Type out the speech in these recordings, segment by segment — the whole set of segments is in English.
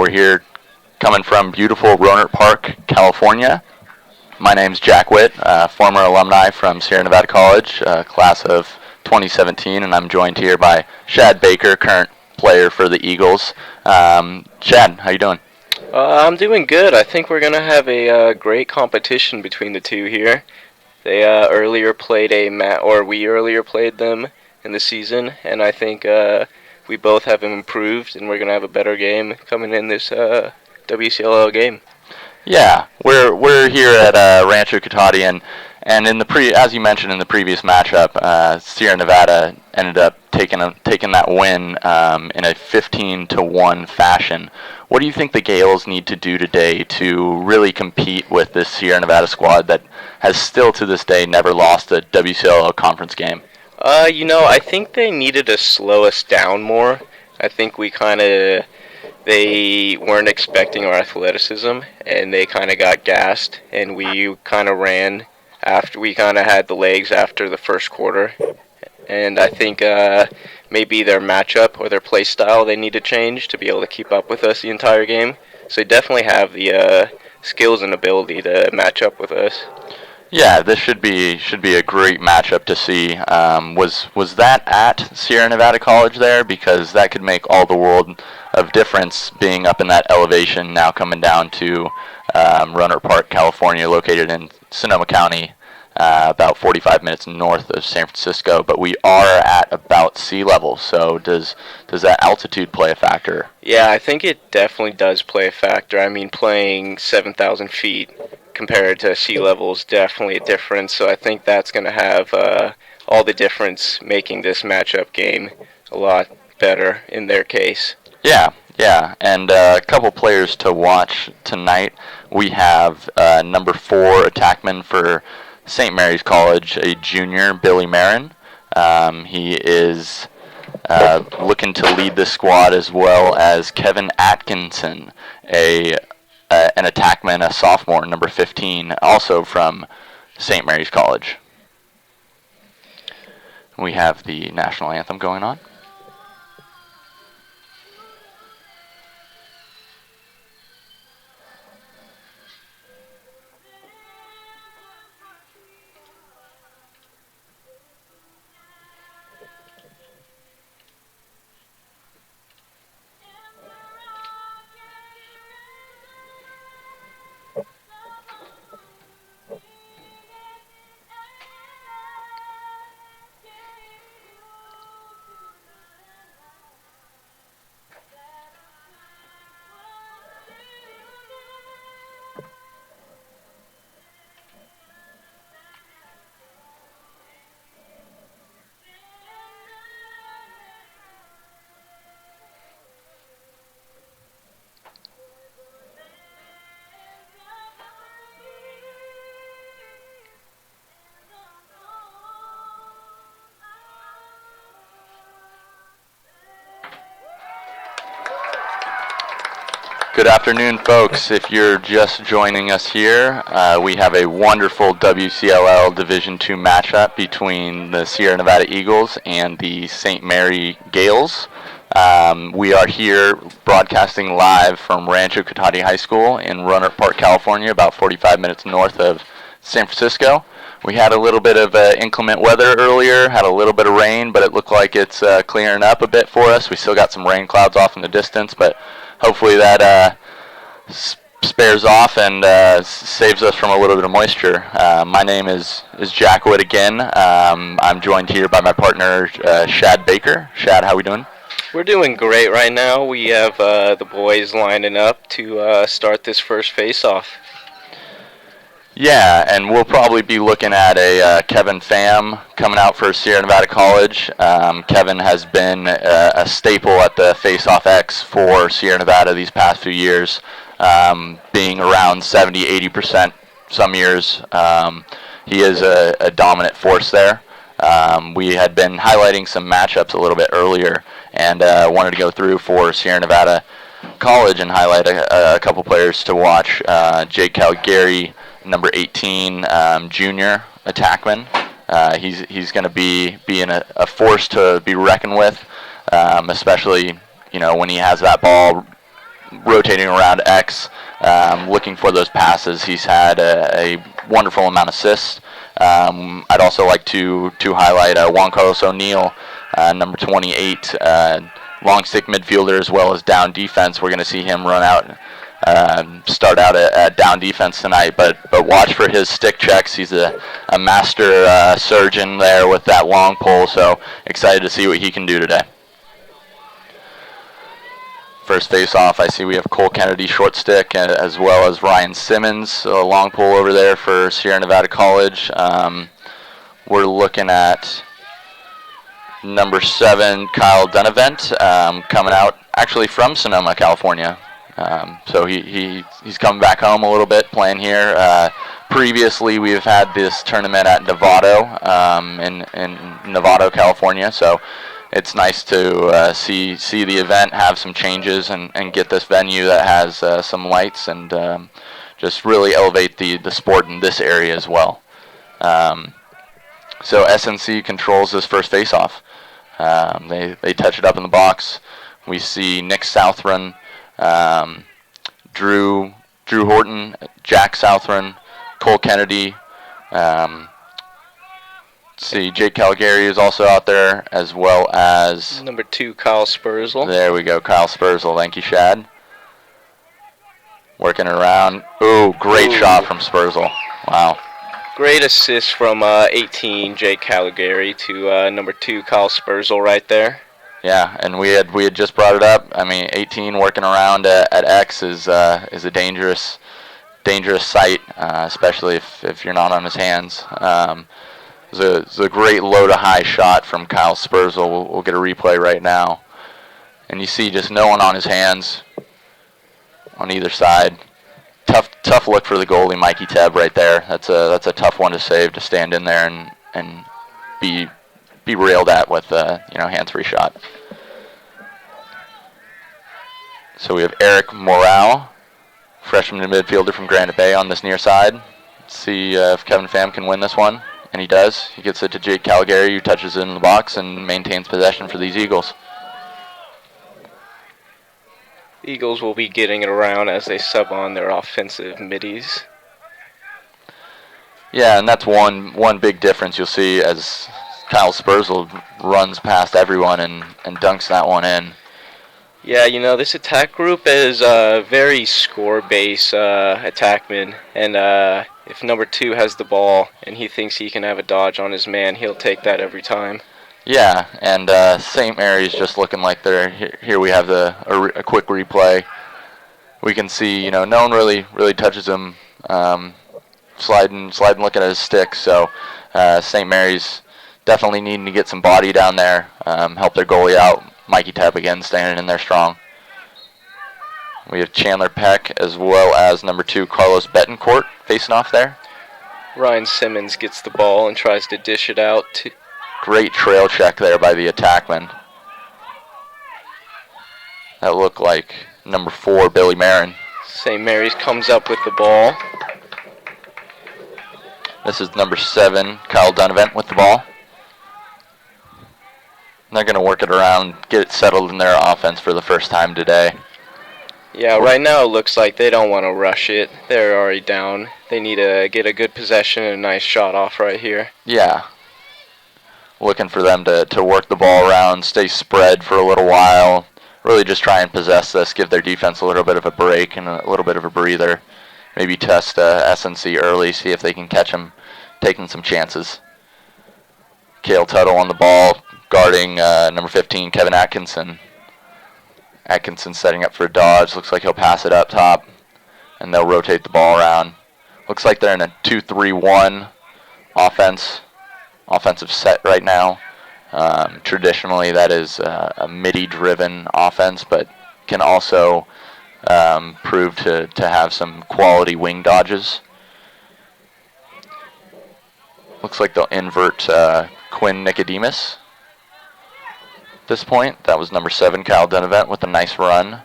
We're here coming from beautiful Rohnert Park, California. My name's Jack Witt, former alumni from Sierra Nevada College, class of 2017, and I'm joined here by Shad Baker, current player for the Eagles. Shad, how you doing? I'm doing good. I think we're going to have a great competition between the two here. They earlier played we earlier played them in the season, and I think we both have improved, and we're going to have a better game coming in this WCLL game. Yeah, we're here at Rancho Cotati, and in the as you mentioned in the previous matchup, Sierra Nevada ended up taking that win in a 15-1 fashion. What do you think the Gales need to do today to really compete with this Sierra Nevada squad that has still to this day never lost a WCLL conference game? I think they needed to slow us down more. I think they weren't expecting our athleticism, and they kind of got gassed, and we kind of ran after we kind of had the legs after the first quarter. And I think maybe their matchup or their play style they need to change to be able to keep up with us the entire game. So they definitely have the skills and ability to match up with us. Yeah, this should be a great matchup to see. Was that at Sierra Nevada College there? Because that could make all the world of difference being up in that elevation now coming down to Rohnert Park, California, located in Sonoma County, about 45 minutes north of San Francisco. But we are at about sea level, so does that altitude play a factor? Yeah, I think it definitely does play a factor. I mean, playing 7,000 feet compared to sea level is definitely a difference. So I think that's going to have all the difference, making this matchup game a lot better in their case. Yeah, and a couple players to watch tonight. We have number 4 attackman for St. Mary's College, a junior, Billy Marin. He is looking to lead the squad, as well as Kevin Atkinson, an attackman, a sophomore, number 15, also from St. Mary's College. We have the national anthem going on. Good afternoon, folks. If you're just joining us here, we have a wonderful WCLL Division II matchup between the Sierra Nevada Eagles and the St. Mary Gales. We are here broadcasting live from Rancho Cotati High School in Rohnert Park, California, about 45 minutes north of San Francisco. We had a little bit of inclement weather earlier, had a little bit of rain, but it looked like it's clearing up a bit for us. We still got some rain clouds off in the distance, but hopefully that spares off and saves us from a little bit of moisture. My name is Jack Witt again. I'm joined here by my partner, Shad Baker. Shad, how we doing? We're doing great right now. We have the boys lining up to start this first face-off. Yeah, and we'll probably be looking at a Kevin Pham coming out for Sierra Nevada College. Kevin has been a staple at the Face-Off X for Sierra Nevada these past few years, being around 70-80% some years. He is a dominant force there. We had been highlighting some matchups a little bit earlier, and wanted to go through for Sierra Nevada College and highlight a couple players to watch. J Calgary, number 18, junior attackman. He's going to be a force to be reckoned with, especially when he has that ball rotating around X, looking for those passes. He's had a wonderful amount of assists. I'd also like to highlight Juan Carlos O'Neill, number 28, long stick midfielder as well as down defense. We're going to see him run out, start out at down defense tonight, but watch for his stick checks. He's a master surgeon there with that long pole, so excited to see what he can do today. First face-off, I see we have Cole Kennedy short stick, as well as Ryan Simmons, a long pole over there for Sierra Nevada College. We're looking at number 7, Kyle Dunavant, coming out actually from Sonoma, California. So he's coming back home a little bit, playing here. Previously, we've had this tournament at Novato, in Novato, California. So it's nice to see the event have some changes and get this venue that has some lights and just really elevate the sport in this area as well. So SNC controls this first face-off. They touch it up in the box. We see Nick Southron, Drew Horton, Jack Southron, Cole Kennedy. See, Jake Calgary is also out there, as well as number 2, Kyle Spursel. There we go, Kyle Spursel. Thank you, Shad. Working around. Ooh, great shot from Spursel. Wow. Great assist from 18, Jake Calgary, to number 2, Kyle Spursel right there. Yeah, and we had just brought it up. I mean, 18 working around at X is a dangerous sight, especially if you're not on his hands. It's a great low to high shot from Kyle Spursel. We'll get a replay right now, and you see just no one on his hands on either side. Tough look for the goalie, Mikey Tebb, right there. That's a tough one to save, to stand in there and be railed at with hands-free shot. So we have Eric Morale, freshman midfielder from Granite Bay, on this near side. Let's see if Kevin Pham can win this one. And he does. He gets it to Jake Calgary, who touches it in the box and maintains possession for these Eagles. The Eagles will be getting it around as they sub on their offensive middies. Yeah, and that's one big difference you'll see as Kyle Spursel runs past everyone and dunks that one in. Yeah, this attack group is a very score-based attackman, and if number 2 has the ball and he thinks he can have a dodge on his man, he'll take that every time. Yeah, and St. Mary's just looking like they're here. We have a quick replay. We can see, no one really touches him, sliding, looking at his stick. So St. Mary's definitely needing to get some body down there, help their goalie out. Mikey Tebb again standing in there strong. We have Chandler Peck as well as number 2, Carlos Betancourt, facing off there. Ryan Simmons gets the ball and tries to dish it out. Great trail check there by the attackman. That looked like number 4, Billy Marin. St. Mary's comes up with the ball. This is number 7, Kyle Dunavant with the ball. They're going to work it around, get it settled in their offense for the first time today. Yeah, right now it looks like they don't want to rush it. They're already down. They need to get a good possession and a nice shot off right here. Yeah. Looking for them to work the ball around, stay spread for a little while. Really just try and possess this, give their defense a little bit of a break and a little bit of a breather. Maybe test SNC early, see if they can catch them taking some chances. Cale Tuttle on the ball, guarding number 15, Kevin Atkinson. Atkinson setting up for a dodge. Looks like he'll pass it up top, and they'll rotate the ball around. Looks like they're in a 2-3-1 offensive set right now. Traditionally, that is a midi-driven offense, but can also prove to have some quality wing dodges. Looks like they'll invert Quinn Nicodemus at this point. That was number 7, Kyle Dunavant, with a nice run.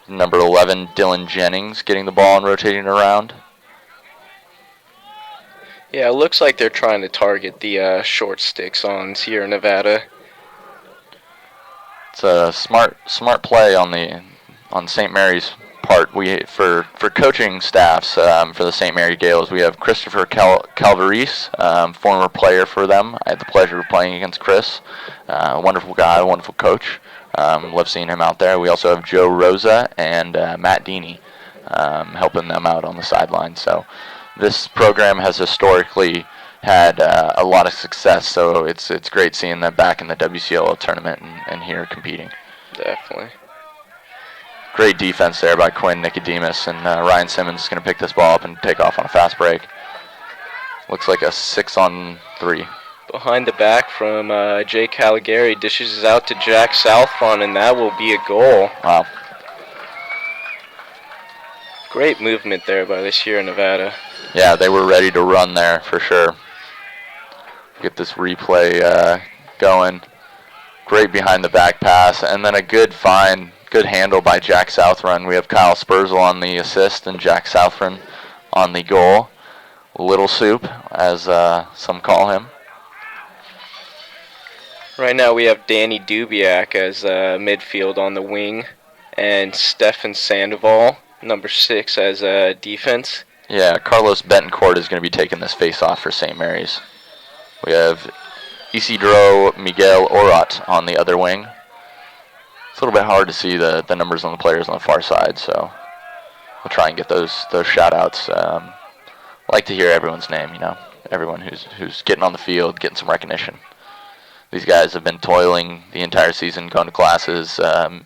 Number 11, Dylan Jennings, getting the ball and rotating around. Yeah, it looks like they're trying to target the short sticks on Sierra Nevada. It's a smart play on St. Mary's part, for coaching staffs for the St. Mary Gales, we have Christopher Calvarese, former player for them. I had the pleasure of playing against Chris. Wonderful guy, wonderful coach. Love seeing him out there. We also have Joe Rosa and Matt Deeney helping them out on the sideline. So this program has historically had a lot of success, so it's great seeing them back in the WCLL tournament and here competing. Definitely. Great defense there by Quinn Nicodemus, and Ryan Simmons is going to pick this ball up and take off on a fast break. Looks like a 6-on-3. Behind the back from J Caligari, dishes it out to Jack Southron, and that will be a goal. Wow. Great movement there by the Sierra Nevada. Yeah, they were ready to run there for sure. Get this replay going. Great behind the back pass, and then a good find, good handle by Jack Southron. We have Kyle Spursel on the assist and Jack Southron on the goal. Little Soup, as some call him. Right now we have Danny Dubiak as midfield on the wing, and Stefan Sandoval, number 6, as defense. Yeah, Carlos Betancourt is going to be taking this face-off for St. Mary's. We have Isidro Miguel Orat on the other wing. It's a little bit hard to see the numbers on the players on the far side, so we'll try and get those shout-outs. Like to hear everyone's name, everyone who's getting on the field, getting some recognition. These guys have been toiling the entire season, going to classes. A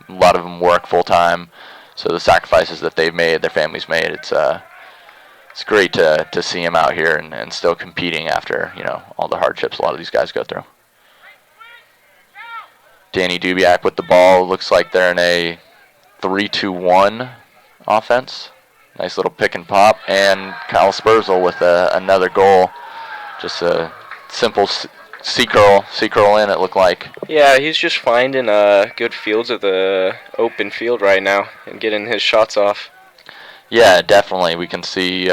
lot of them work full-time, so the sacrifices that they've made, their families made, it's great to see them out here and still competing after, all the hardships a lot of these guys go through. Danny Dubiak with the ball. Looks like they're in a 3-2-1 offense. Nice little pick and pop. And Kyle Spursel with another goal. Just a simple C-curl in, it looked like. Yeah, he's just finding good fields of the open field right now and getting his shots off. Yeah, definitely. We can see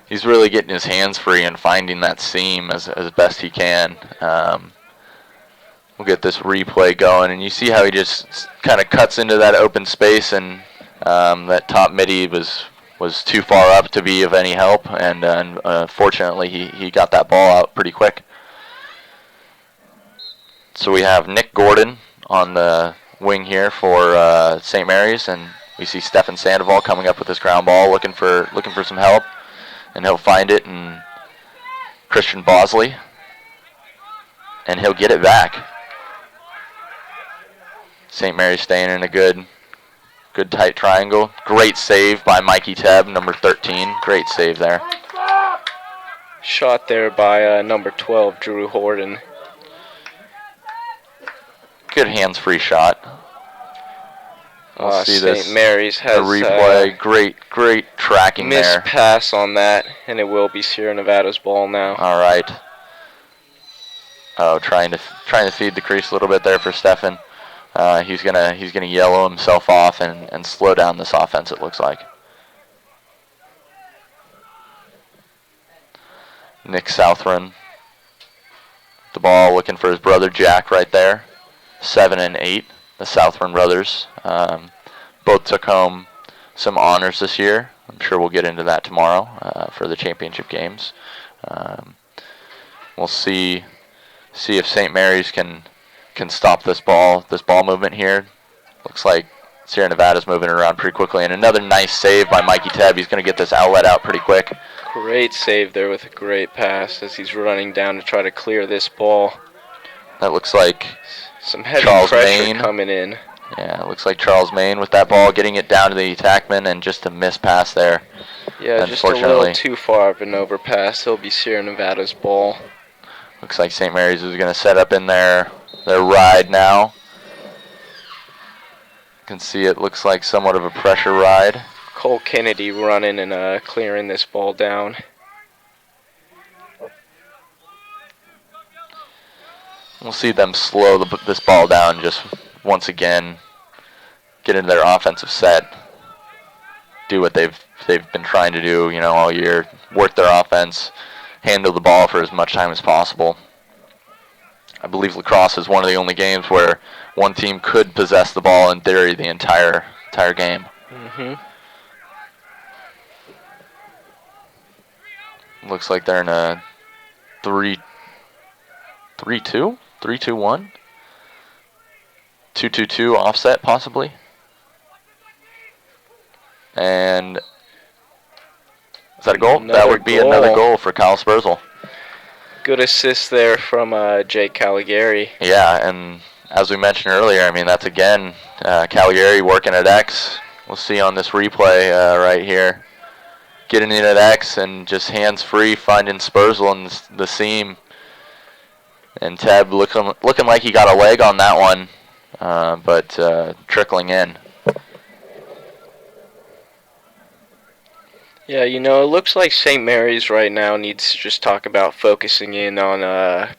he's really getting his hands free and finding that seam as best he can. We'll get this replay going, and you see how he just kind of cuts into that open space, and that top midi was too far up to be of any help, and fortunately he got that ball out pretty quick. So we have Nick Gordon on the wing here for St. Mary's, and we see Stefan Sandoval coming up with his ground ball, looking for some help, and he'll find it, and Christian Bosley, and he'll get it back. St. Mary's staying in a good tight triangle. Great save by Mikey Tebb, number 13. Great save there. Shot there by number 12, Drew Horton. Good hands-free shot. We'll see St. Mary's has a replay. Great tracking there. Missed pass on that, and it will be Sierra Nevada's ball now. All right. Oh, trying to feed the crease a little bit there for Stefan. He's gonna yellow himself off and slow down this offense, it looks like. Nick Southron. The ball looking for his brother Jack right there. 7 and 8, the Southron brothers. Both took home some honors this year. I'm sure we'll get into that tomorrow for the championship games. We'll see if St. Mary's can stop this ball movement here. Looks like Sierra Nevada's moving around pretty quickly. And another nice save by Mikey Tebb. He's going to get this outlet out pretty quick. Great save there with a great pass as he's running down to try to clear this ball. That looks like some heavy Charles pressure Main coming in. Yeah, it looks like Charles Main with that ball, getting it down to the attackman, and just a miss pass there. Yeah, just a little too far of an overpass. It'll be Sierra Nevada's ball. Looks like St. Mary's is going to set up in their ride now. You can see it looks like somewhat of a pressure ride. Cole Kennedy running and clearing this ball down. We'll see them slow this ball down just once again, get into their offensive set, do what they've been trying to do, all year, work their offense, handle the ball for as much time as possible. I believe Lacrosse is one of the only games where one team could possess the ball in theory the entire game. Mm-hmm. Looks like they're in a 3-2, 3-2-1, 2-2-2 offset possibly. And is that a goal? That would be another goal for Kyle Spurzle. Good assist there from J Caligari. Yeah, and as we mentioned earlier, I mean, that's again Caligari working at X. We'll see on this replay right here. Getting in at X and just hands free, finding Spurzle in the seam. And Ted looking like he got a leg on that one, but trickling in. Yeah, you know, it looks like St. Mary's right now needs to just talk about focusing in on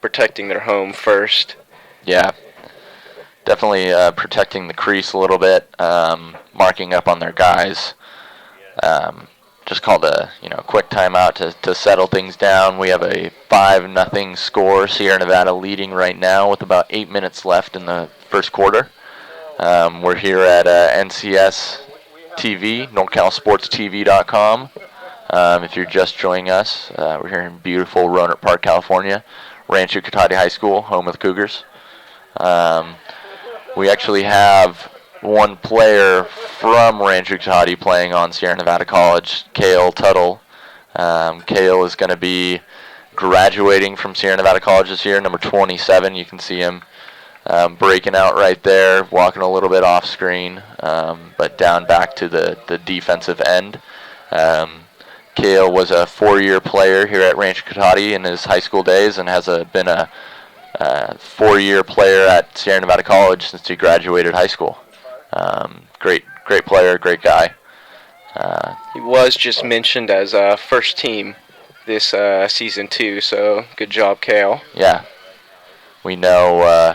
protecting their home first. Yeah, definitely protecting the crease a little bit, marking up on their guys. Just called a quick timeout to settle things down. We have a 5-0 score. Sierra Nevada leading right now with about 8 minutes left in the first quarter. We're here at NCS TV, NorCalSportsTV.com. If you're just joining us, we're here in beautiful Roanoke Park, California, Rancho Cotati High School, home of the Cougars. We actually have one player from Rancho Cotati playing on Sierra Nevada College, Cale Tuttle. Cale is going to be graduating from Sierra Nevada College this year, number 27. You can see him breaking out right there, walking a little bit off screen, but down back to the defensive end. Cale was a 4-year player here at Rancho Cotati in his high school days and has been a 4-year player at Sierra Nevada College since he graduated high school. Great player, great guy. He was just mentioned as first team this season too, so good job, Cale. Yeah, we know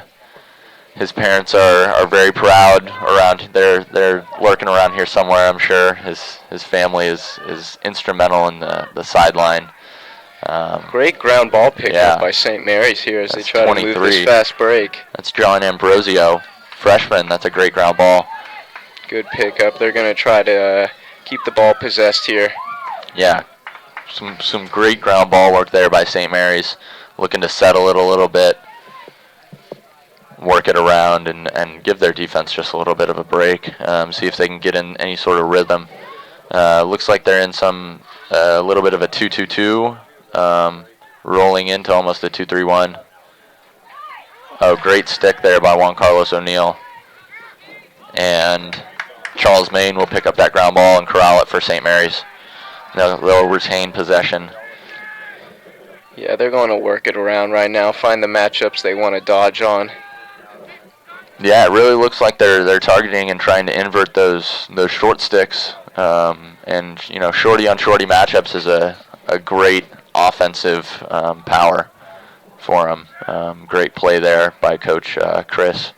his parents are very proud around. They're lurking around here somewhere, I'm sure. His family is instrumental in the sideline. Great ground ball pickup by St. Mary's here as they try 23. To move this fast break. That's John Ambrosio, freshman. That's a great ground ball. Good pickup. They're going to try to keep the ball possessed here. Yeah, some great ground ball work there by St. Mary's, looking to settle it a little bit, work it around, and give their defense just a little bit of a break, see if they can get in any sort of rhythm. Looks like they're in a little bit of a 2-2-2. Rolling into almost a 2-3-1. Oh, great stick there by Juan Carlos O'Neill. And Charles Main will pick up that ground ball and corral it for St. Mary's. They'll retain possession. Yeah, they're going to work it around right now, find the matchups they want to dodge on. Yeah, it really looks like they're targeting and trying to invert those short sticks. And shorty on shorty matchups is a great offensive power for him. Great play there by Coach Chris.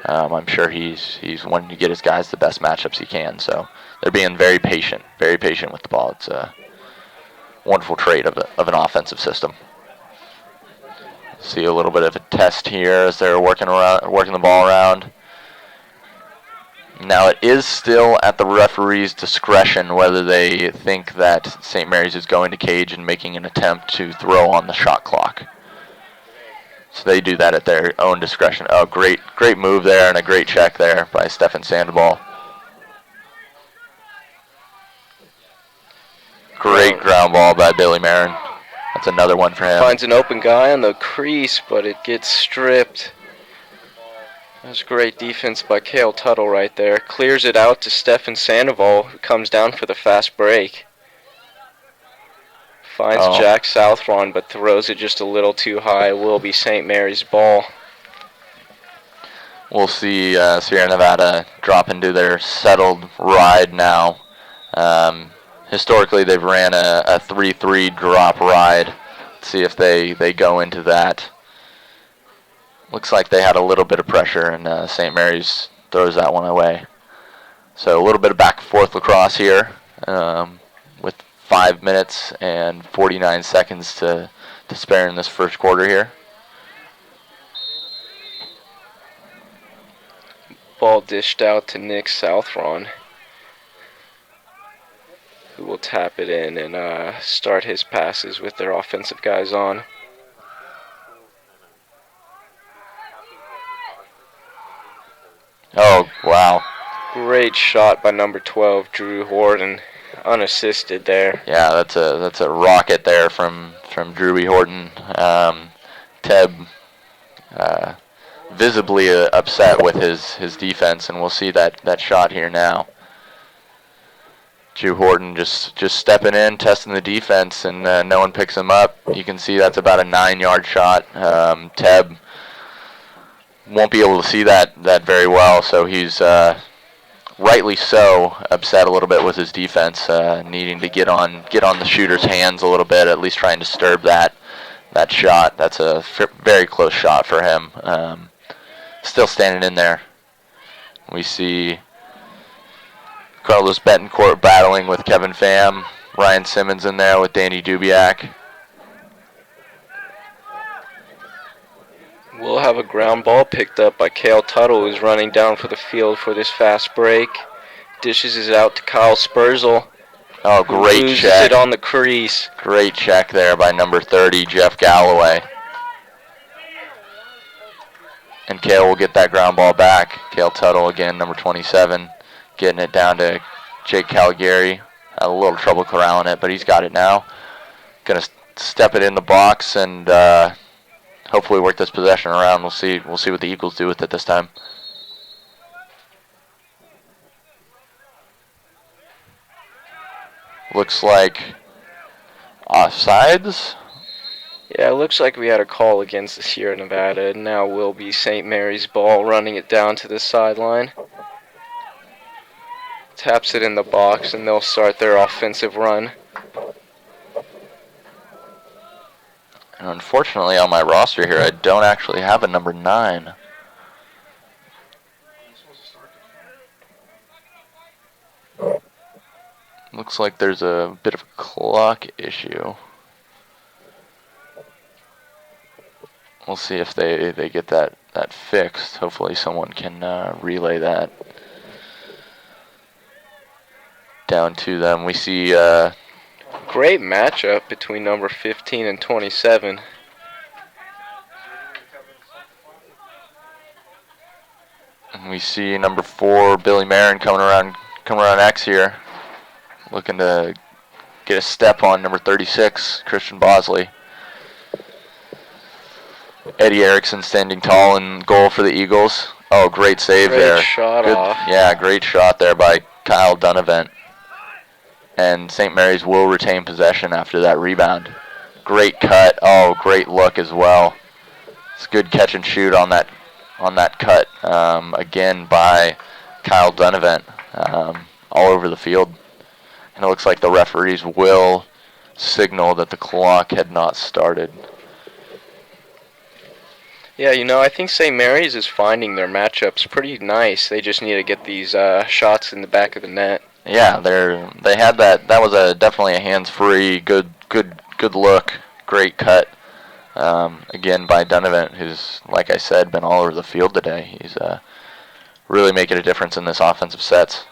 I'm sure he's wanting to get his guys the best matchups he can. So they're being very patient with the ball. It's a wonderful trait of an offensive system. See a little bit of a test here as they're working the ball around. Now it is still at the referee's discretion whether they think that St. Mary's is going to cage and making an attempt to throw on the shot clock. So they do that at their own discretion. Oh, great move there and a great check there by Stefan Sandoval. Great ground ball by Billy Marin. That's another one for him. Finds an open guy on the crease, but it gets stripped. That's great defense by Cale Tuttle right there. Clears it out to Stefan Sandoval, who comes down for the fast break. Finds Jack Southron, but throws it just a little too high. Will be St. Mary's ball. We'll see Sierra Nevada drop into their settled ride now. Historically, they've ran a 3-3 drop ride. Let's see if they go into that. Looks like they had a little bit of pressure, and St. Mary's throws that one away. So a little bit of back and forth lacrosse here, with 5 minutes and 49 seconds to spare in this first quarter here. Ball dished out to Nick Southron. who will tap it in and start his passes with their offensive guys on. Oh, wow. Great shot by number 12, Drew Horton, unassisted there. Yeah, that's a rocket there from Drewy Horton. Teb visibly upset with his defense, and we'll see that shot here now. Drew Horton just stepping in, testing the defense, and no one picks him up. You can see that's about a 9-yard shot. Teb won't be able to see that very well, so he's rightly so upset a little bit with his defense, needing to get on the shooter's hands a little bit, at least try and disturb that shot. That's a very close shot for him. Still standing in there. We see Carlos Betancourt battling with Kevin Pham. Ryan Simmons in there with Danny Dubiak. We'll have a ground ball picked up by Cale Tuttle, who's running down for the field for this fast break. Dishes it out to Kyle Spurzl. Oh, great loses check. It on the crease. Great check there by number 30, Jeff Galloway. And Cale will get that ground ball back. Cale Tuttle again, number 27, getting it down to Jake Caligari. Had a little trouble corralling it, but he's got it now. Gonna step it in the box and hopefully work this possession around. We'll see what the Eagles do with it this time. Looks like offsides. Yeah, it looks like we had a call against the Sierra Nevada. Now will be St. Mary's ball, running it down to the sideline. Taps it in the box, and they'll start their offensive run. And unfortunately, on my roster here, I don't actually have a number 9. Looks like there's a bit of a clock issue. We'll see if they get that fixed. Hopefully someone can relay that down to them. We see great matchup between number 15 and 27. And we see number 4, Billy Marin, coming around X here, looking to get a step on number 36, Christian Bosley. Eddie Erickson standing tall in goal for the Eagles. Oh, great save there. Great shot off. Yeah, great shot there by Kyle Dunavant. And St. Mary's will retain possession after that rebound. Great cut. Oh, great look as well. It's a good catch and shoot on that cut. Again by Kyle Dunavant, all over the field. And it looks like the referees will signal that the clock had not started. Yeah, I think St. Mary's is finding their matchups pretty nice. They just need to get these shots in the back of the net. Yeah, they had that. That was definitely a hands-free, good look, great cut. Again by Dunavant, who's, like I said, been all over the field today. He's really making a difference in this offensive sets.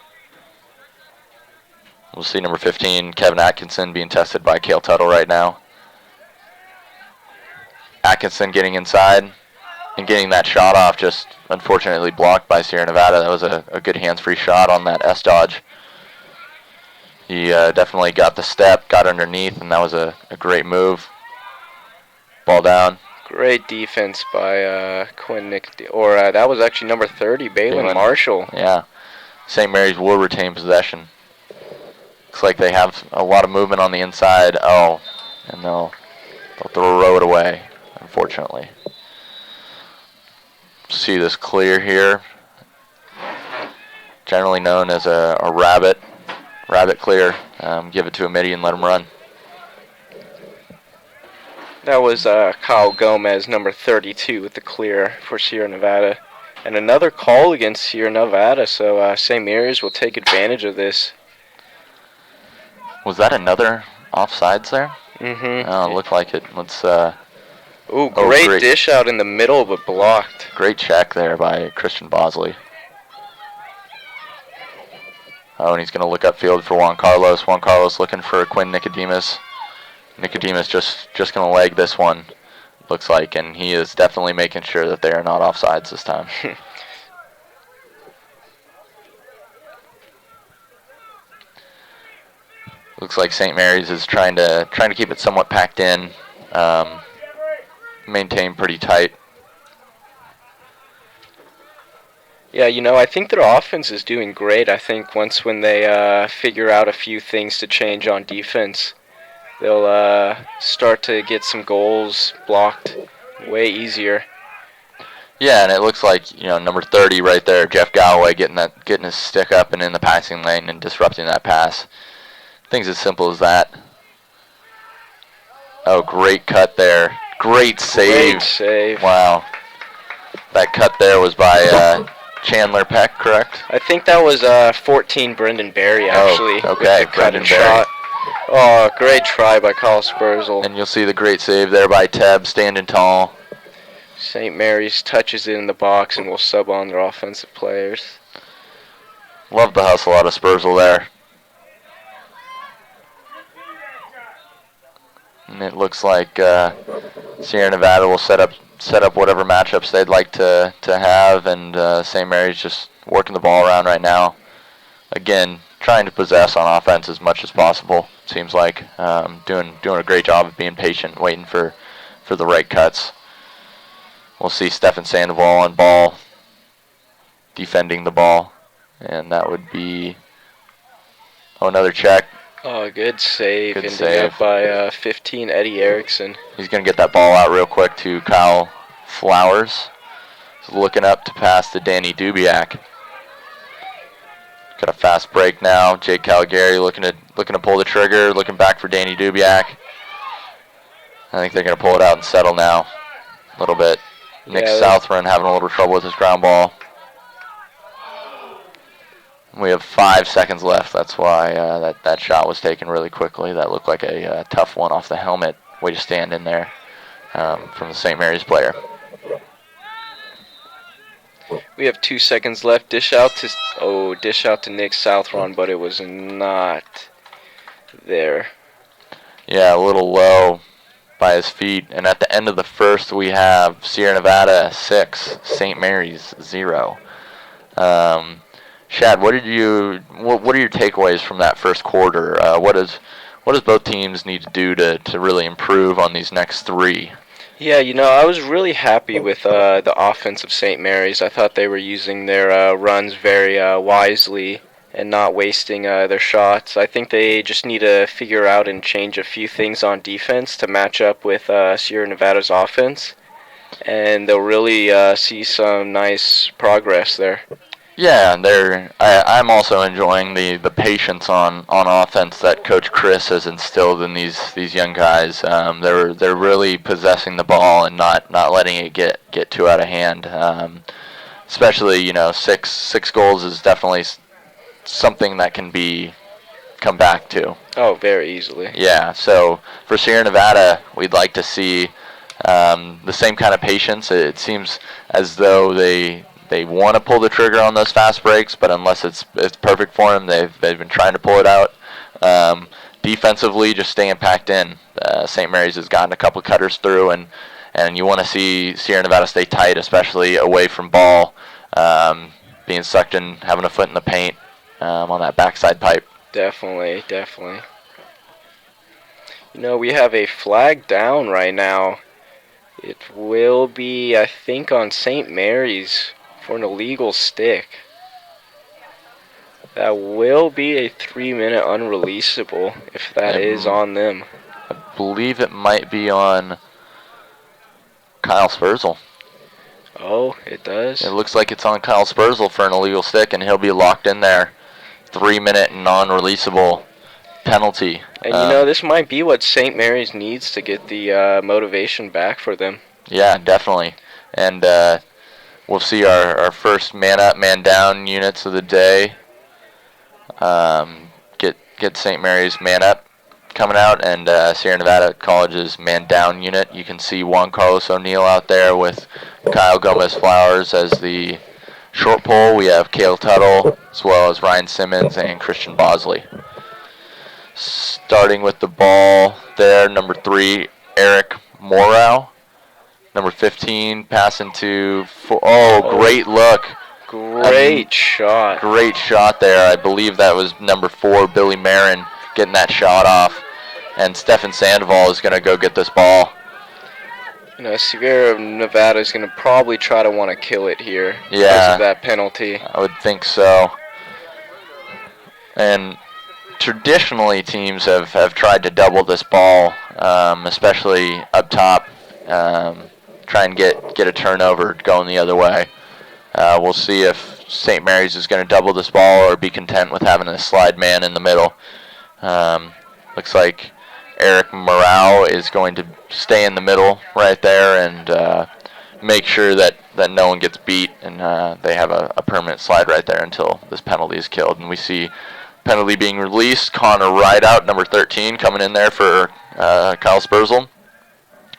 We'll see number 15, Kevin Atkinson, being tested by Cale Tuttle right now. Atkinson getting inside and getting that shot off, just unfortunately blocked by Sierra Nevada. That was a good hands-free shot on that S-dodge. He definitely got the step, got underneath, and that was a great move. Ball down. Great defense by Quinn that was actually number 30, Balin Marshall. Yeah. St. Mary's will retain possession. Looks like they have a lot of movement on the inside. Oh, and they'll throw it away, unfortunately. See this clear here. Generally known as a rabbit clear. Give it to a midi and let him run. That was Kyle Gomez, number 32, with the clear for Sierra Nevada. And another call against Sierra Nevada, so St. Mary's will take advantage of this. Was that another offsides there? Mm-hmm. Oh, it looked like it. Let's. Great dish out in the middle, but blocked. Great check there by Christian Bosley. Oh, and he's going to look upfield for Juan Carlos. Juan Carlos looking for Quinn Nicodemus. Nicodemus just going to leg this one, looks like, and he is definitely making sure that they are not offsides this time. Looks like St. Mary's is trying to keep it somewhat packed in, maintain pretty tight. Yeah, I think their offense is doing great. I think when they figure out a few things to change on defense, they'll start to get some goals blocked way easier. Yeah, and it looks like, number 30 right there, Jeff Galloway, getting his stick up and in the passing lane and disrupting that pass. Things as simple as that. Oh, great cut there. Great save. Great save. Wow. That cut there was by Chandler Peck, correct? I think that was 14 Brendan Berry, actually. Oh, okay, Brendan Berry. Oh, great try by Kyle Spurzl. And you'll see the great save there by Teb, standing tall. St. Mary's touches it in the box and will sub on their offensive players. Love the hustle out of Spurzl there. And it looks like Sierra Nevada will set up whatever matchups they'd like to have, and St. Mary's just working the ball around right now. Again, trying to possess on offense as much as possible. Seems like doing a great job of being patient, waiting for the right cuts. We'll see Stefan Sandoval on ball, defending the ball, and that would be another check. Oh, good save. Good ending save. Up by 15, Eddie Erickson. He's going to get that ball out real quick to Kyle Flowers. He's looking up to pass to Danny Dubiak. Got a fast break now. Jake Caligari looking to pull the trigger, looking back for Danny Dubiak. I think they're going to pull it out and settle now a little bit. Nick Southron having a little trouble with his ground ball. We have 5 seconds left. That's why that shot was taken really quickly. That looked like a tough one off the helmet. Way to stand in there from the St. Mary's player. We have 2 seconds left. Dish out to Nick Southron, but it was not there. Yeah, a little low by his feet. And at the end of the first, we have Sierra Nevada 6, St. Mary's 0. Shad, what are your takeaways from that first quarter? What does both teams need to do to really improve on these next 3? Yeah, I was really happy with the offense of St. Mary's. I thought they were using their runs very wisely and not wasting their shots. I think they just need to figure out and change a few things on defense to match up with Sierra Nevada's offense, and they'll really see some nice progress there. Yeah, I'm also enjoying the patience on offense that Coach Chris has instilled in these young guys. They're really possessing the ball and not letting it get too out of hand. Especially, six goals is definitely something that can come back to. Oh, very easily. Yeah, so for Sierra Nevada, we'd like to see the same kind of patience. It seems as though they want to pull the trigger on those fast breaks, but unless it's perfect for them, they've been trying to pull it out. Defensively, just staying packed in. St. Mary's has gotten a couple cutters through, and you want to see Sierra Nevada stay tight, especially away from ball, being sucked in, having a foot in the paint on that backside pipe. Definitely. We have a flag down right now. It will be, I think, on St. Mary's for an illegal stick. That will be a 3-minute unreleasable if that is on them. I believe it might be on Kyle Spurzl. Oh, it does? It looks like it's on Kyle Spurzl for an illegal stick, and he'll be locked in there. 3-minute non-releasable penalty. And this might be what St. Mary's needs to get the motivation back for them. Yeah, definitely. And we'll see our first man-up, man-down units of the day. Get St. Mary's man-up coming out, and Sierra Nevada College's man-down unit. You can see Juan Carlos O'Neill out there with Kyle Gomez Flowers as the short pole, we have Cale Tuttle, as well as Ryan Simmons and Christian Bosley. Starting with the ball there, number 3, Eric Morrow. Number 15, passing to, great look. Great shot. Great shot there. I believe that was number 4, Billy Marin, getting that shot off. And Stefan Sandoval is going to go get this ball. Severe of Nevada is going to probably try to want to kill it here because of that penalty. I would think so. And traditionally, teams have tried to double this ball, especially up top, try and get a turnover going the other way. We'll see if St. Mary's is going to double this ball or be content with having a slide man in the middle. Looks like Eric Morale is going to stay in the middle right there and make sure that no one gets beat, and they have a permanent slide right there until this penalty is killed. And we see penalty being released. Connor Rideout, number 13, coming in there for Kyle Spurzl,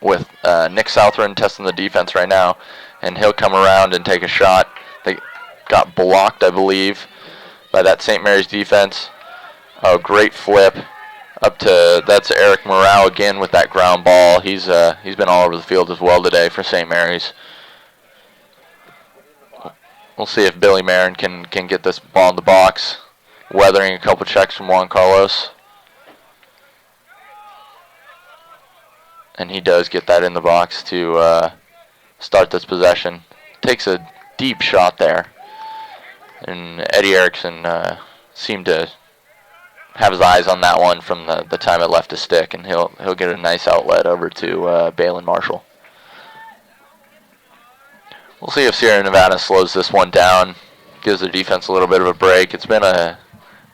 with Nick Southron testing the defense right now, and he'll come around and take a shot. They got blocked, I believe, by that St. Mary's defense. Oh, great flip. That's Eric Morale again with that ground ball. He's been all over the field as well today for St. Mary's. We'll see if Billy Marin can get this ball in the box. Weathering a couple checks from Juan Carlos. And he does get that in the box to start this possession. Takes a deep shot there. And Eddie Erickson seemed to have his eyes on that one from the time it left his stick, and he'll get a nice outlet over to Balin Marshall. We'll see if Sierra Nevada slows this one down, gives the defense a little bit of a break. It's been a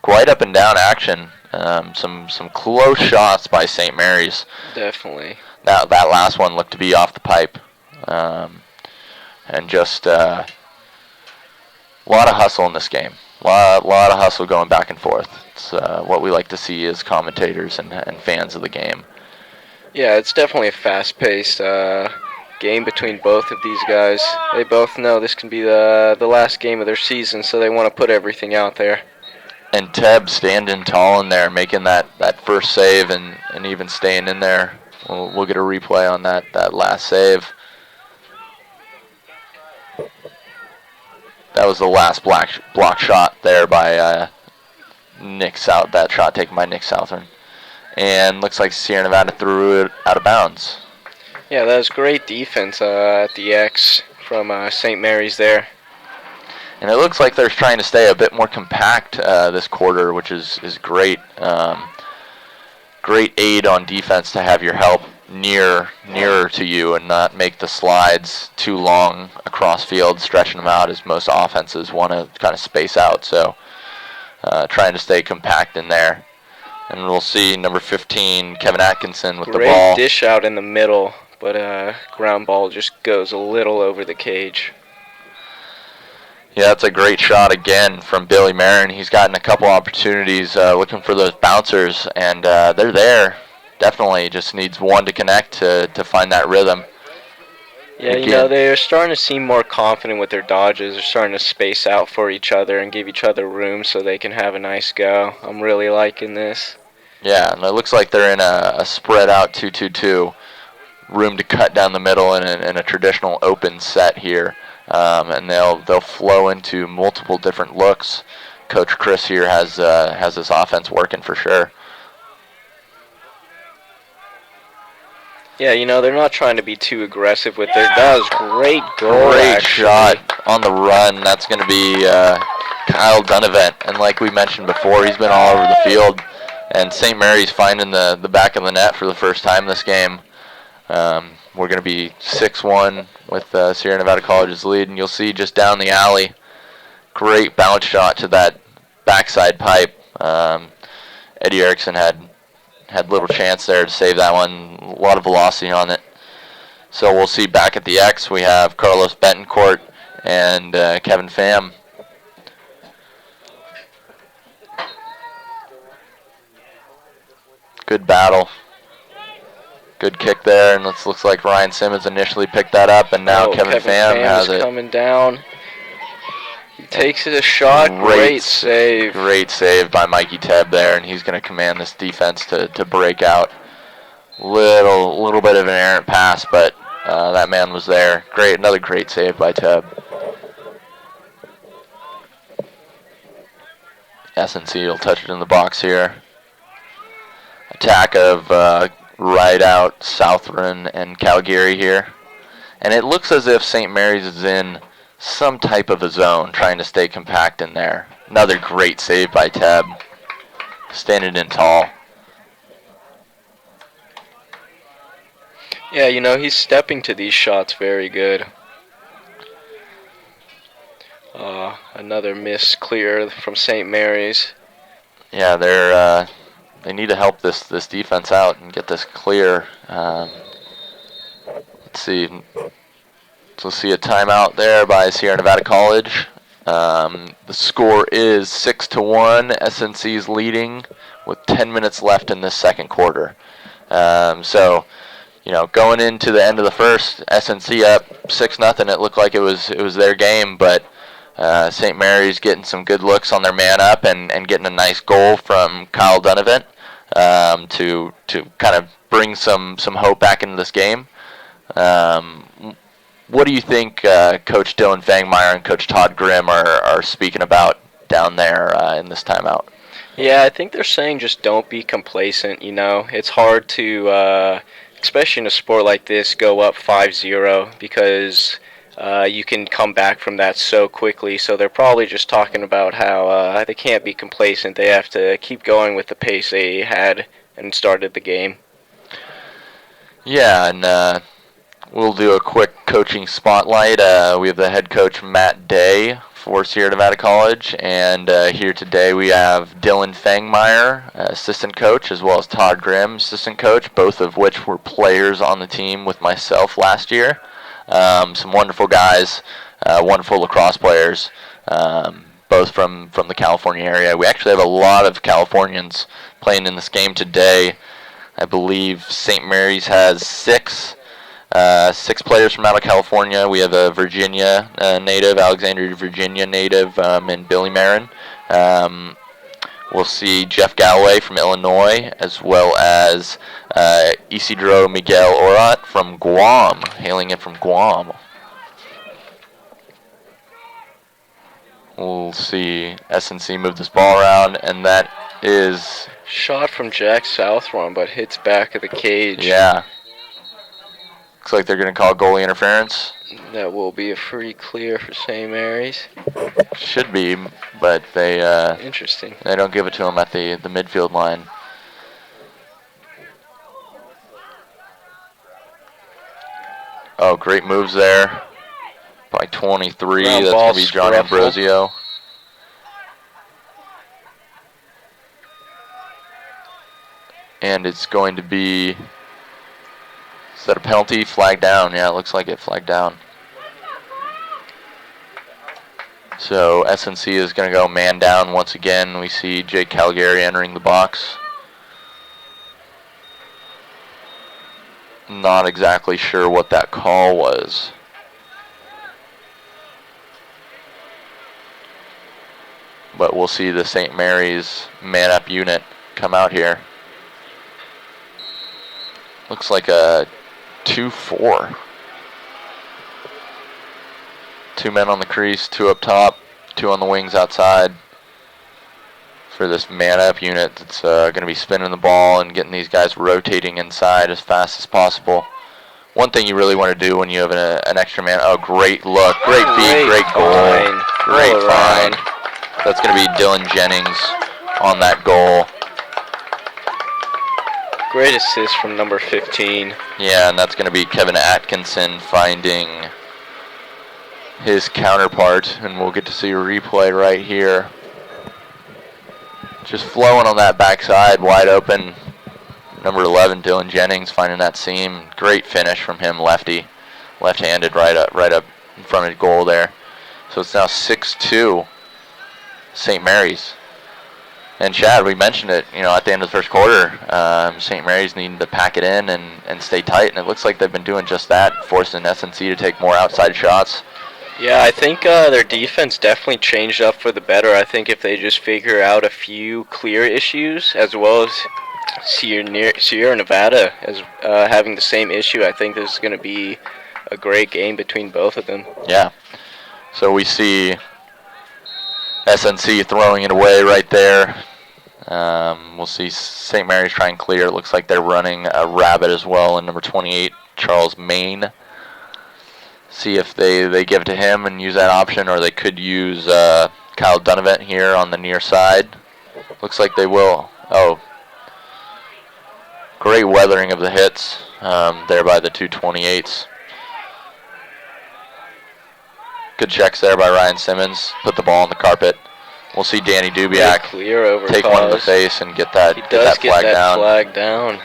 quite up and down action. Some close shots by St. Mary's. Definitely. That last one looked to be off the pipe, and just a lot of hustle in this game. A lot of hustle going back and forth. It's what we like to see as commentators and fans of the game. Yeah, it's definitely a fast-paced game between both of these guys. They both know this can be the last game of their season, so they want to put everything out there. And Teb standing tall in there, making that first save and even staying in there. We'll get a replay on that last save. That was the last block shot there by Nick South. That shot taken by Nick Southern. And looks like Sierra Nevada threw it out of bounds. Yeah, that was great defense at the X from St. Mary's there. And it looks like they're trying to stay a bit more compact this quarter, which is great. Great aid on defense to have your help nearer to you and not make the slides too long across field, stretching them out as most offenses want to kind of space out. So trying to stay compact in there. And we'll see number 15, Kevin Atkinson with the ball. Great dish out in the middle, but ground ball just goes a little over the cage. Yeah, that's a great shot again from Billy Marin. He's gotten a couple opportunities looking for those bouncers, and they're there. Definitely just needs one to connect to find that rhythm. Yeah, again, they're starting to seem more confident with their dodges. They're starting to space out for each other and give each other room so they can have a nice go. I'm really liking this. Yeah, and it looks like they're in a spread out 2-2-2. Room to cut down the middle in a traditional open set here. And they'll flow into multiple different looks. Coach Chris here has this offense working for sure. Yeah, they're not trying to be too aggressive with it. That was great goal. Great shot on the run. That's going to be Kyle Dunavant. And like we mentioned before, he's been all over the field. And St. Mary's finding the back of the net for the first time this game. We're going to be 6-1 with Sierra Nevada College's lead. And you'll see just down the alley, great bounce shot to that backside pipe. Eddie Erickson had little chance there to save that one. A lot of velocity on it. So we'll see back at the X, we have Carlos Betancourt and Kevin Pham. Good battle. Good kick there, and it looks like Ryan Simmons initially picked that up, and now Kevin Pham has it. Coming down. Takes a shot. Great save. Great save by Mikey Tebb there, and he's going to command this defense to break out. Little bit of an errant pass, but that man was there. Another great save by Tebb. SNC will touch it in the box here. Attack of right out Southron and Calgary here. And it looks as if St. Mary's is in some type of a zone, trying to stay compact in there. Another great save by Tebb. Standing in tall. Yeah, you know, he's stepping to these shots very good. Another miss clear from St. Mary's. Yeah, they need to help this defense out and get this clear. Let's see. So we'll see a timeout there by Sierra Nevada College. The score is 6-1. SNC's leading with 10 minutes left in this second quarter. So, you know, going into the end of the first, SNC up 6-0. It looked like it was their game, but St. Mary's getting some good looks on their man up and getting a nice goal from Kyle Dunavant to kind of bring some hope back into this game. What do you think Coach Dylan Fangmeyer and Coach Todd Grimm are speaking about down there in this timeout? Yeah, I think they're saying just don't be complacent, you know. It's hard to, especially in a sport like this, go up 5-0 because you can come back from that so quickly. So they're probably just talking about how they can't be complacent. They have to keep going with the pace they had and started the game. Yeah, and we'll do a quick coaching spotlight. We have the head coach, Matt Day, for Sierra Nevada College. And here today we have Dylan Fangmeyer, assistant coach, as well as Todd Grimm, assistant coach, both of which were players on the team with myself last year. Some wonderful guys, wonderful lacrosse players, both from the California area. We actually have a lot of Californians playing in this game today. I believe St. Mary's has six players from out of California. We have a Virginia native, Alexandria, Virginia native, and Billy Marin. We'll see Jeff Galloway from Illinois, as well as Isidro Miguel Orat from Guam, hailing in from Guam. We'll see SNC move this ball around, and that is... Shot from Jack Southron, but hits back of the cage. Yeah. Looks like they're going to call goalie interference. That will be a free clear for St. Mary's. Should be, but they interesting. They don't give it to him at the midfield line. Oh, great moves there by 23. That's going to be John Ambrosio. And it's going to be... Is that a penalty? Flag down. Yeah, it looks like it. Flag down. So SNC is going to go man down once again. We see Jake Calgary entering the box. Not exactly sure what that call was. But we'll see the St. Mary's man-up unit come out here. Looks like a 2-4. 2 men on the crease, 2 up top, 2 on the wings outside. For this man-up unit that's going to be spinning the ball and getting these guys rotating inside as fast as possible. One thing you really want to do when you have an extra man. Oh, great look, great feed, great goal, great find. That's going to be Dylan Jennings on that goal. Great assist from number 15. Yeah, and that's going to be Kevin Atkinson finding his counterpart, and we'll get to see a replay right here. Just flowing on that backside, wide open. Number 11, Dylan Jennings, finding that seam. Great finish from him, lefty, left-handed, right up in front of the goal there. So it's now 6-2, St. Mary's. And Chad, we mentioned it, at the end of the first quarter, St. Mary's needing to pack it in and stay tight, and it looks like they've been doing just that, forcing SNC to take more outside shots. Yeah, I think their defense definitely changed up for the better. I think if they just figure out a few clear issues, as well as Sierra Nevada as having the same issue, I think this is going to be a great game between both of them. Yeah. So we see SNC throwing it away right there. We'll see St. Mary's try and clear. It looks like they're running a rabbit as well in number 28, Charles Main. See if they give it to him and use that option, or they could use Kyle Dunavant here on the near side. Looks like they will. Oh, great weathering of the hits there by the 228s. Good checks there by Ryan Simmons. Put the ball on the carpet. We'll see Danny Dubiak take one in the face and get that flag down.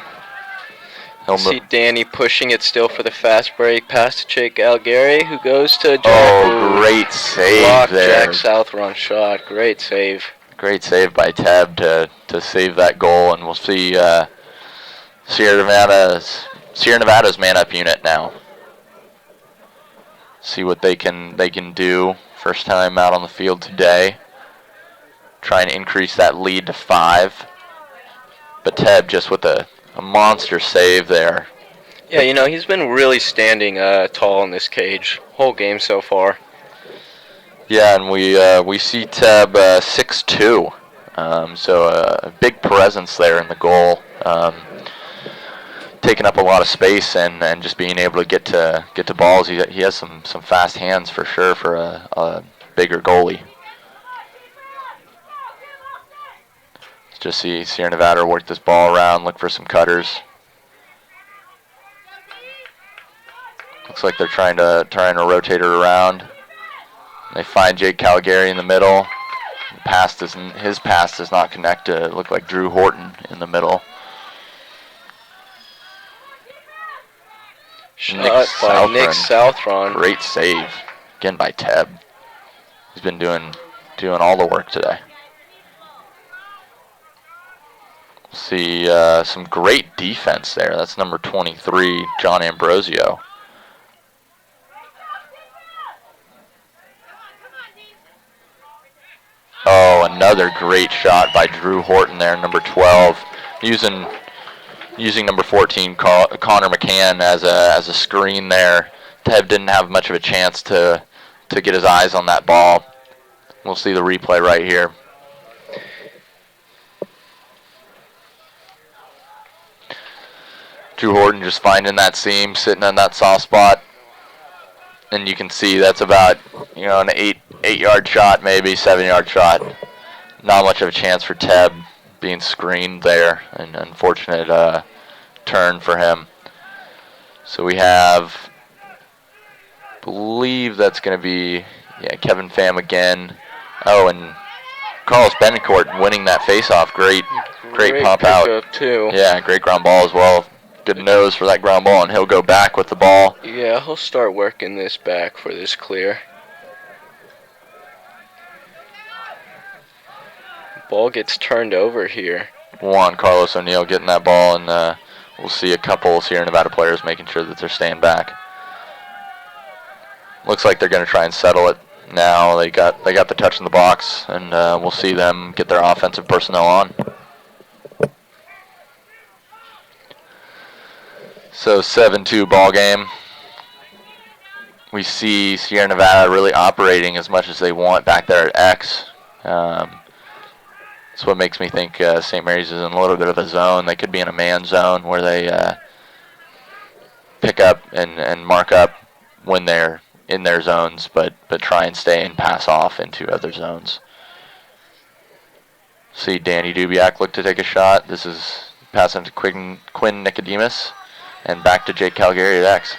See Danny pushing it still for the fast break. Pass to Jake Algary, who goes to Jack. Oh, great save there. Jack Southron shot. Great save. Great save by Teb to save that goal, and we'll see Sierra Nevada's man-up unit now. See what they can do. First time out on the field today. Try and increase that lead to 5. But Teb just with a monster save there. Yeah, he's been really standing tall in this cage whole game so far. Yeah, and we see Teb 6'2", so a big presence there in the goal, taking up a lot of space and just being able to get to balls. He has some fast hands for sure for a bigger goalie. Just see Sierra Nevada work this ball around, look for some cutters. Looks like they're trying to rotate it around. They find Jake Calgary in the middle. His pass does not connect to look like Drew Horton in the middle. Shot by Nick Southron. Great save again by Teb. He's been doing all the work today. See some great defense there. That's number 23, John Ambrosio. Oh, another great shot by Drew Horton there, number 12, using number 14, Connor McCann as a screen there. Teb didn't have much of a chance to get his eyes on that ball. We'll see the replay right here. Drew Horton just finding that seam, sitting in that soft spot. And you can see that's about, an 8-yard shot, maybe 7-yard shot. Not much of a chance for Teb being screened there. An unfortunate turn for him. So we have, believe that's going to be, Kevin Pham again. Oh, and Carlos Benincourt winning that faceoff. Great pop out. Too. Yeah, great ground ball as well. Good nose for that ground ball, and he'll go back with the ball. Yeah, he'll start working this back for this clear. Ball gets turned over here. Juan Carlos O'Neill getting that ball, and we'll see a couple Sierra Nevada players making sure that they're staying back. Looks like they're going to try and settle it now. They got the touch in the box, and we'll see them get their offensive personnel on. So 7-2 ball game. We see Sierra Nevada really operating as much as they want back there at X. That's what makes me think St. Mary's is in a little bit of a zone. They could be in a man zone where they pick up and mark up when they're in their zones, but try and stay and pass off into other zones. See Danny Dubiak look to take a shot. This is passing to Quinn Nicodemus. And back to Jake Calgary at X.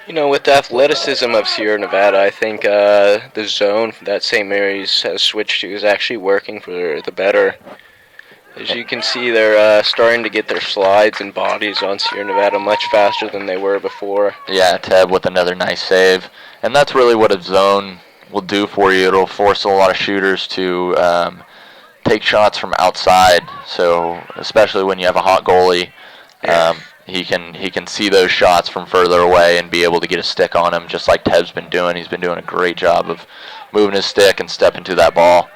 With the athleticism of Sierra Nevada, I think the zone that St. Mary's has switched to is actually working for the better. As you can see, they're starting to get their slides and bodies on Sierra Nevada much faster than they were before. Yeah, Teb with another nice save. And that's really what a zone will do for you. It'll force a lot of shooters to take shots from outside. So especially when you have a hot goalie. he can see those shots from further away and be able to get a stick on him, just like Teb's been doing. He's been doing a great job of moving his stick and stepping to that ball.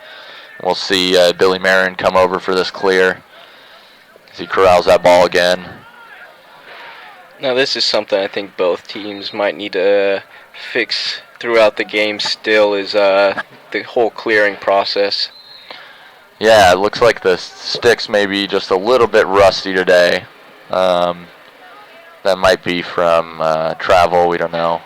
We'll see Billy Marin come over for this clear as he corrals that ball again. Now this is something I think both teams might need to fix throughout the game still, is the whole clearing process. Yeah, it looks like the sticks may be just a little bit rusty today. That might be from travel, we don't know.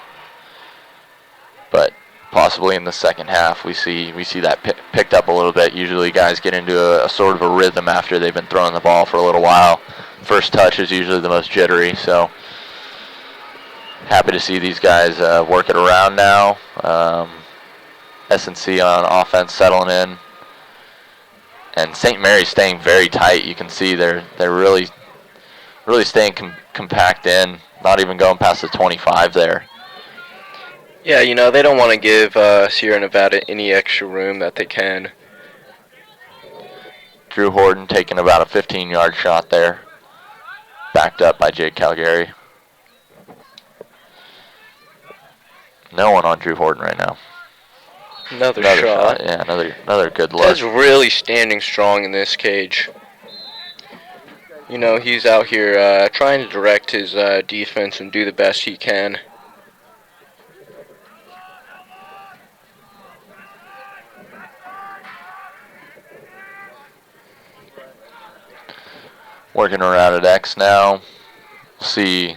But possibly in the second half we see that picked up a little bit. Usually guys get into a sort of a rhythm after they've been throwing the ball for a little while. First touch is usually the most jittery, so happy to see these guys work it around now. S&C on offense settling in. And St. Mary's staying very tight. You can see they're really staying compact in, not even going past the 25 there. Yeah, they don't want to give Sierra Nevada any extra room that they can. Drew Horton taking about a 15-yard shot there, backed up by Jake Calgary. No one on Drew Horton right now. Another shot. Yeah, another good look. Ted's really standing strong in this cage. He's out here trying to direct his defense and do the best he can. Working around at X now. See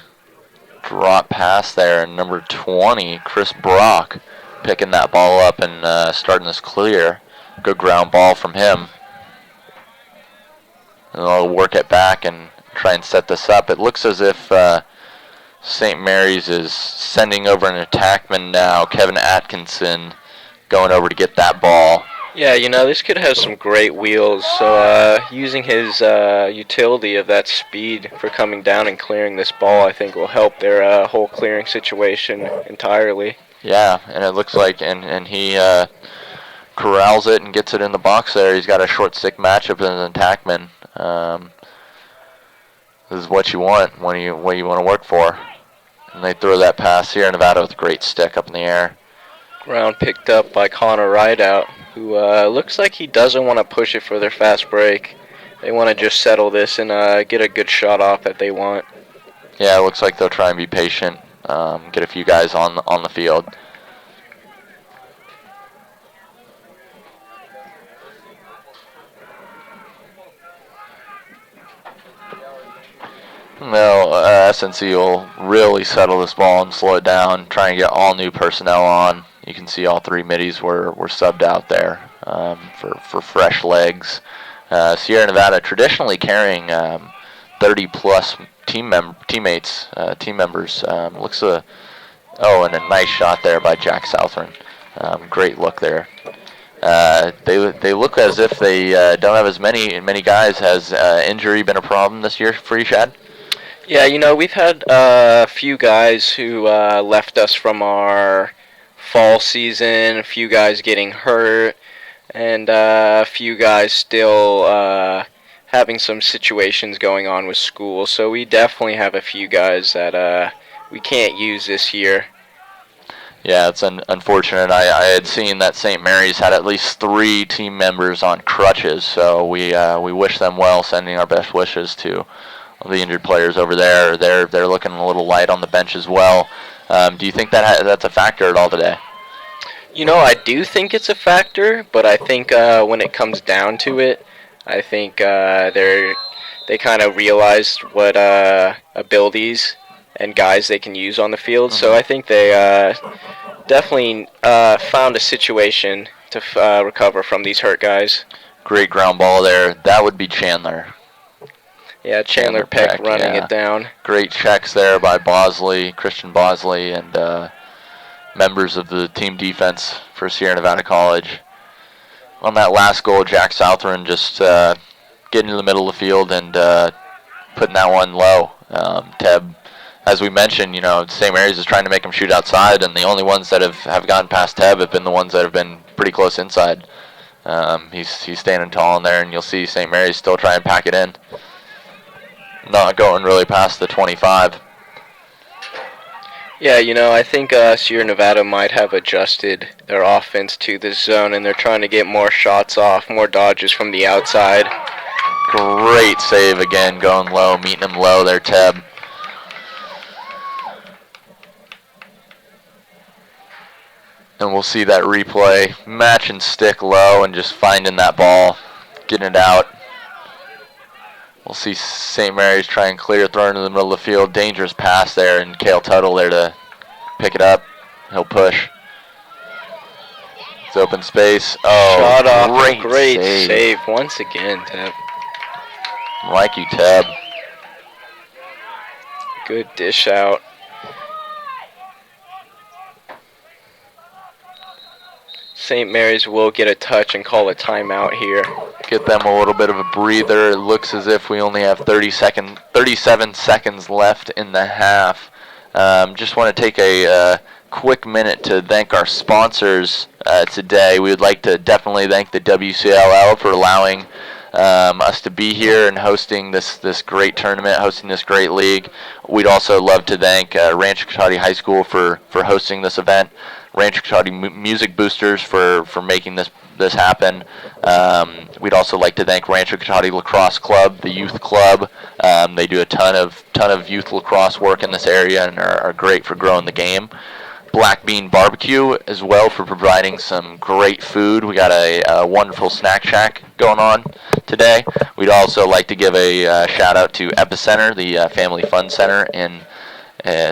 drop pass there, and number 20, Chris Brock, picking that ball up and starting this clear. Good ground ball from him. And they'll work it back and try and set this up. It looks as if St. Mary's is sending over an attackman now, Kevin Atkinson, going over to get that ball. Yeah, this kid has some great wheels, so using his utility of that speed for coming down and clearing this ball, I think will help their whole clearing situation entirely. Yeah, and it looks like, and he corrals it and gets it in the box there. He's got a short stick matchup as an attackman. This is what you want, what you want to work for. And they throw that pass here, Nevada with a great stick up in the air. Ground picked up by Connor Rideout, who looks like he doesn't want to push it for their fast break. They want to just settle this and get a good shot off that they want. Yeah, it looks like they'll try and be patient, get a few guys on the field. No, S&C will really settle this ball and slow it down, try and get all new personnel on. You can see all three middies were subbed out there for fresh legs. Sierra Nevada traditionally carrying 30-plus team members. And a nice shot there by Jack Southern. Great look there. They look as if they don't have as many guys. Has injury been a problem this year for you, Shad? Yeah, we've had a few guys who left us from our fall season, a few guys getting hurt, and a few guys still having some situations going on with school. So we definitely have a few guys that we can't use this year. Yeah, it's unfortunate. I had seen that St. Mary's had at least 3 team members on crutches, so we wish them well, sending our best wishes to the injured players over there. They're looking a little light on the bench as well. Do you think that's a factor at all today? I do think it's a factor, but I think when it comes down to it, I think they kind of realized what abilities and guys they can use on the field. Mm-hmm. So I think they definitely found a situation to recover from these hurt guys. Great ground ball there. That would be Chandler. Yeah, Chandler Peck running it down. Great checks there by Christian Bosley, and members of the team defense for Sierra Nevada College. On that last goal, Jack Southern just getting in the middle of the field and putting that one low. Teb, as we mentioned, St. Mary's is trying to make him shoot outside, and the only ones that have gotten past Teb have been the ones that have been pretty close inside. He's standing tall in there, and you'll see St. Mary's still trying to pack it in. not going really past the 25. Yeah, I think Sierra Nevada might have adjusted their offense to this zone, and they're trying to get more shots off, more dodges from the outside. Great save again, going low, meeting him low there, Teb. And we'll see that replay. Match and stick low and just finding that ball, getting it out. We'll see St. Mary's try and clear, throw into the middle of the field. Dangerous pass there, and Cale Tuttle there to pick it up. He'll push. It's open space. Oh, shot off. Great save once again, Teb. Like you, Teb. Good dish out. St. Mary's will get a touch and call a timeout here. Get them a little bit of a breather. It looks as if we only have 37 seconds left in the half. Just want to take a quick minute to thank our sponsors today. We would like to definitely thank the WCLL for allowing us to be here and hosting this great tournament, hosting this great league. We'd also love to thank Rancho Cotati High School for hosting this event. Rancho Cotati Music Boosters for making this happen. We'd also like to thank Rancho Cotati Lacrosse Club, the youth club. They do a ton of youth lacrosse work in this area and are great for growing the game. Black Bean Barbecue as well for providing some great food. We got a wonderful snack shack going on today. We'd also like to give a shout out to Epicenter, the Family Fun Center in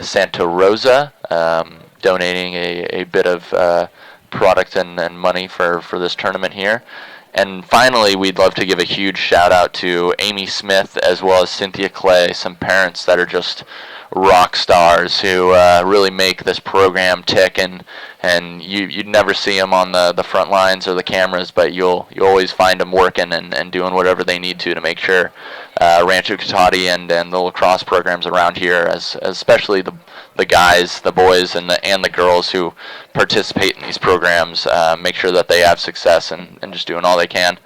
Santa Rosa, donating a bit of product and money for this tournament here. And finally, we'd love to give a huge shout out to Amy Smith as well as Cynthia Clay, some parents that are just rock stars who really make this program tick, and you'd never see them on the front lines or the cameras, but you always find them working and doing whatever they need to make sure Rancho Cotati and the lacrosse programs around here, especially the guys, the boys, and the girls who participate in these programs, make sure that they have success and just doing all they can.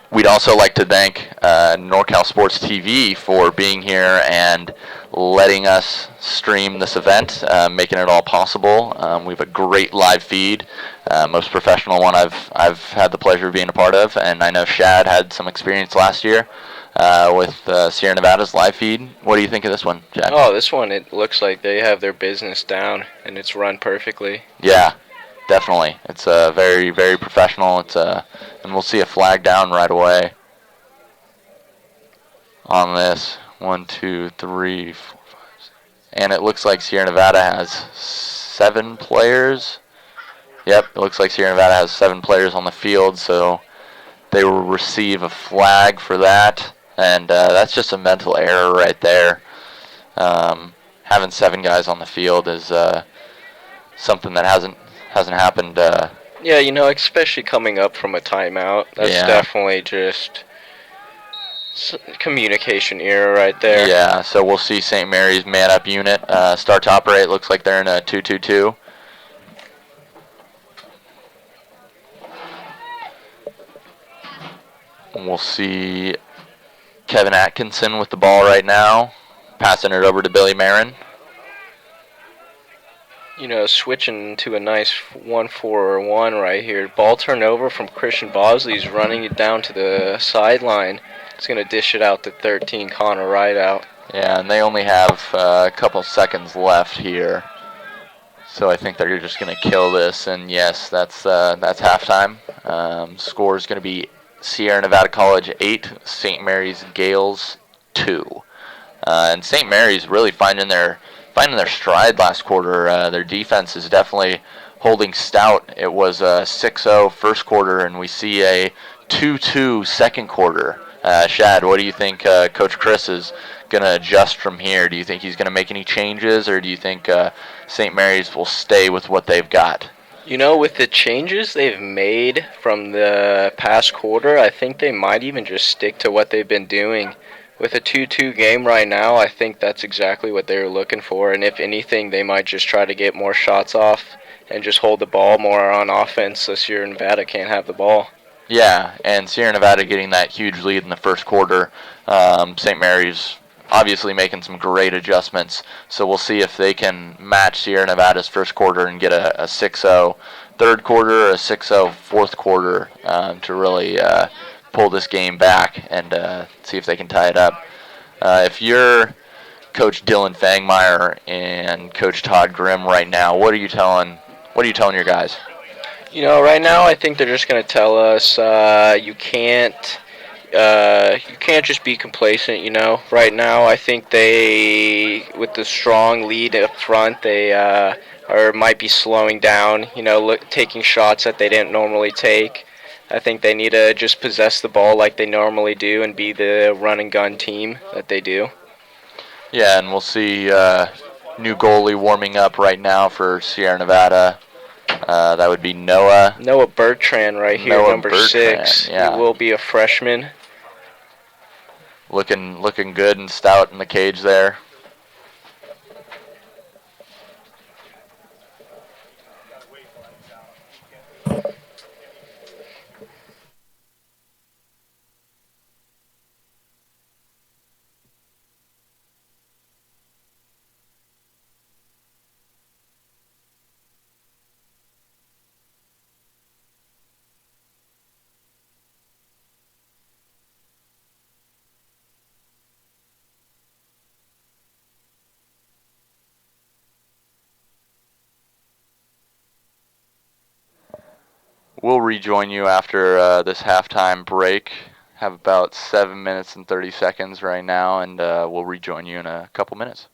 We'd also like to thank NorCal Sports TV for being here and letting us stream this event, making it all possible. We have a great live feed, most professional one I've had the pleasure of being a part of, and I know Shad had some experience last year with Sierra Nevada's live feed. What do you think of this one, Shad? Oh, this one, it looks like they have their business down, and it's run perfectly. Yeah. Definitely. It's very, very professional. And we'll see a flag down right away on this. 1, 2, 3, 4, 5, 6. And it looks like Sierra Nevada has 7 players. Yep, it looks like Sierra Nevada has 7 players on the field, so they will receive a flag for that. And that's just a mental error right there. Having 7 guys on the field is something that hasn't happened. Yeah, especially coming up from a timeout. That's definitely just communication error right there. Yeah, so we'll see St. Mary's man-up unit start to operate. Looks like they're in a 2-2-2. And we'll see Kevin Atkinson with the ball right now, passing it over to Billy Marin. Switching to a nice 1-4-1 right here. Ball turnover from Christian Bosley. He's running it down to the sideline. He's going to dish it out to 13, Connor Rideout. Yeah, and they only have a couple seconds left here. So I think they're just going to kill this. And yes, that's halftime. Score is going to be Sierra Nevada College 8, St. Mary's Gales 2. And St. Mary's really finding their stride last quarter. Their defense is definitely holding stout. It was a 6-0 first quarter, and we see a 2-2 second quarter. Shad, what do you think Coach Chris is going to adjust from here? Do you think he's going to make any changes, or do you think St. Mary's will stay with what they've got? With the changes they've made from the past quarter, I think they might even just stick to what they've been doing. With a 2-2 game right now, I think that's exactly what they were looking for. And if anything, they might just try to get more shots off and just hold the ball more on offense so Sierra Nevada can't have the ball. Yeah, and Sierra Nevada getting that huge lead in the first quarter. St. Mary's obviously making some great adjustments, so we'll see if they can match Sierra Nevada's first quarter and get a 6-0 third quarter, a 6-0 fourth quarter to really pull this game back and see if they can tie it up. If you're Coach Dylan Fangmeyer and Coach Todd Grimm right now, what are you telling your guys? Right now I think they're just going to tell us you can't just be complacent. Right now I think with the strong lead up front, they might be slowing down. Taking shots that they didn't normally take. I think they need to just possess the ball like they normally do and be the run and gun team that they do. Yeah, and we'll see new goalie warming up right now for Sierra Nevada. That would be Noah Bertrand right here, number 6. Yeah. He will be a freshman. Looking good and stout in the cage there. We'll rejoin you after this halftime break. Have about 7 minutes and 30 seconds right now, and we'll rejoin you in a couple minutes.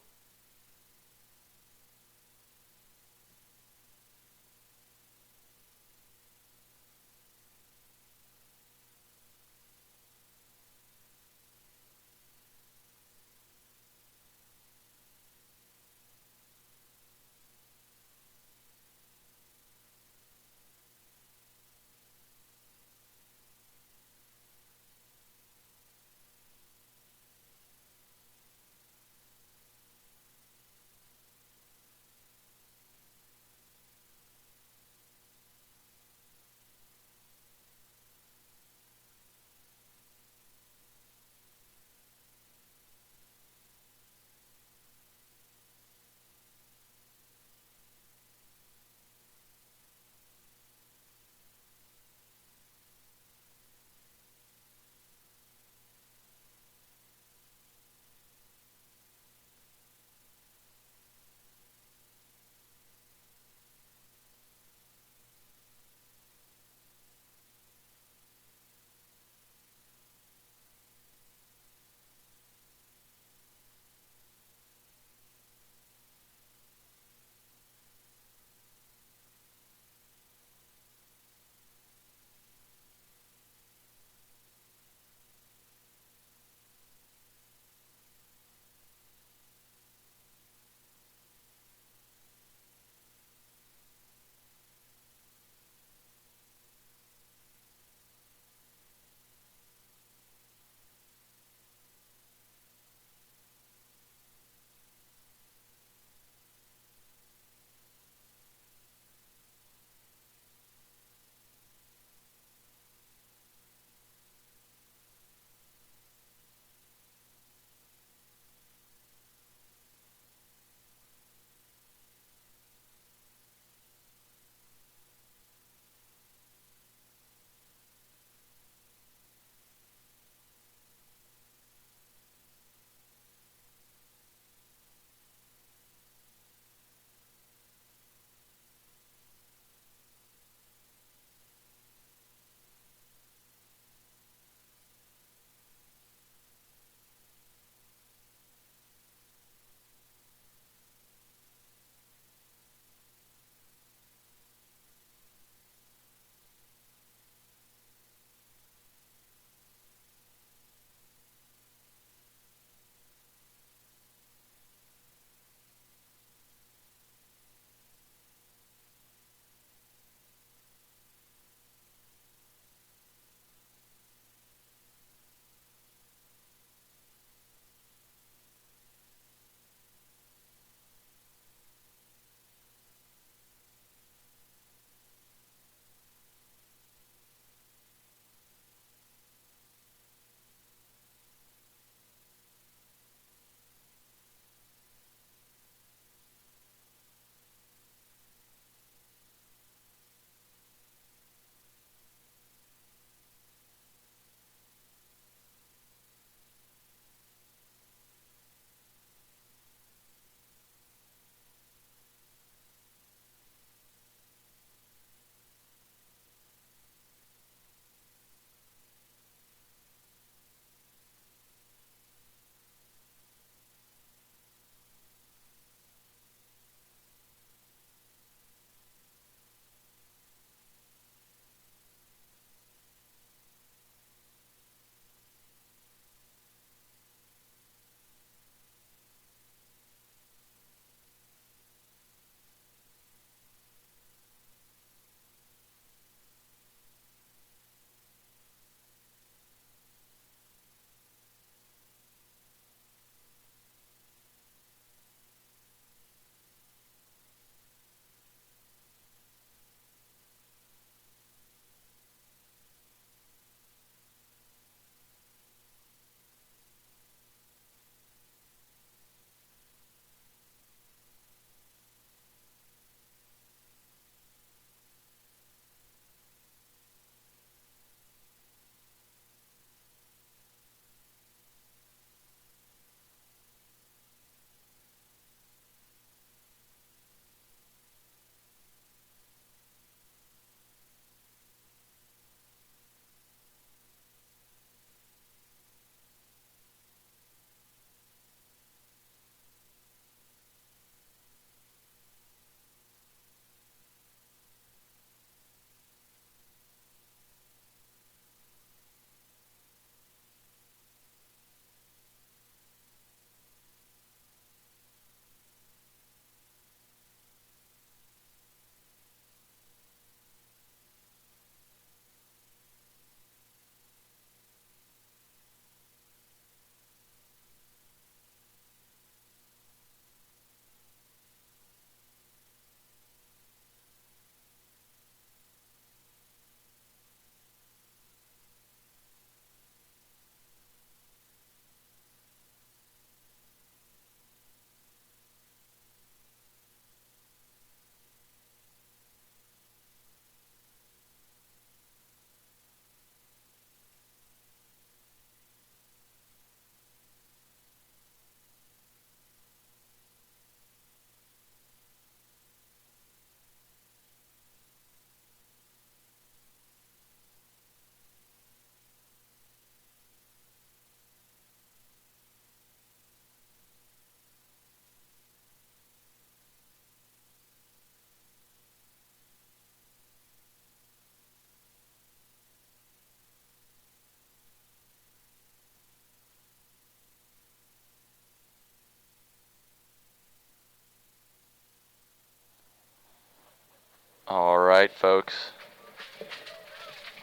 right, folks.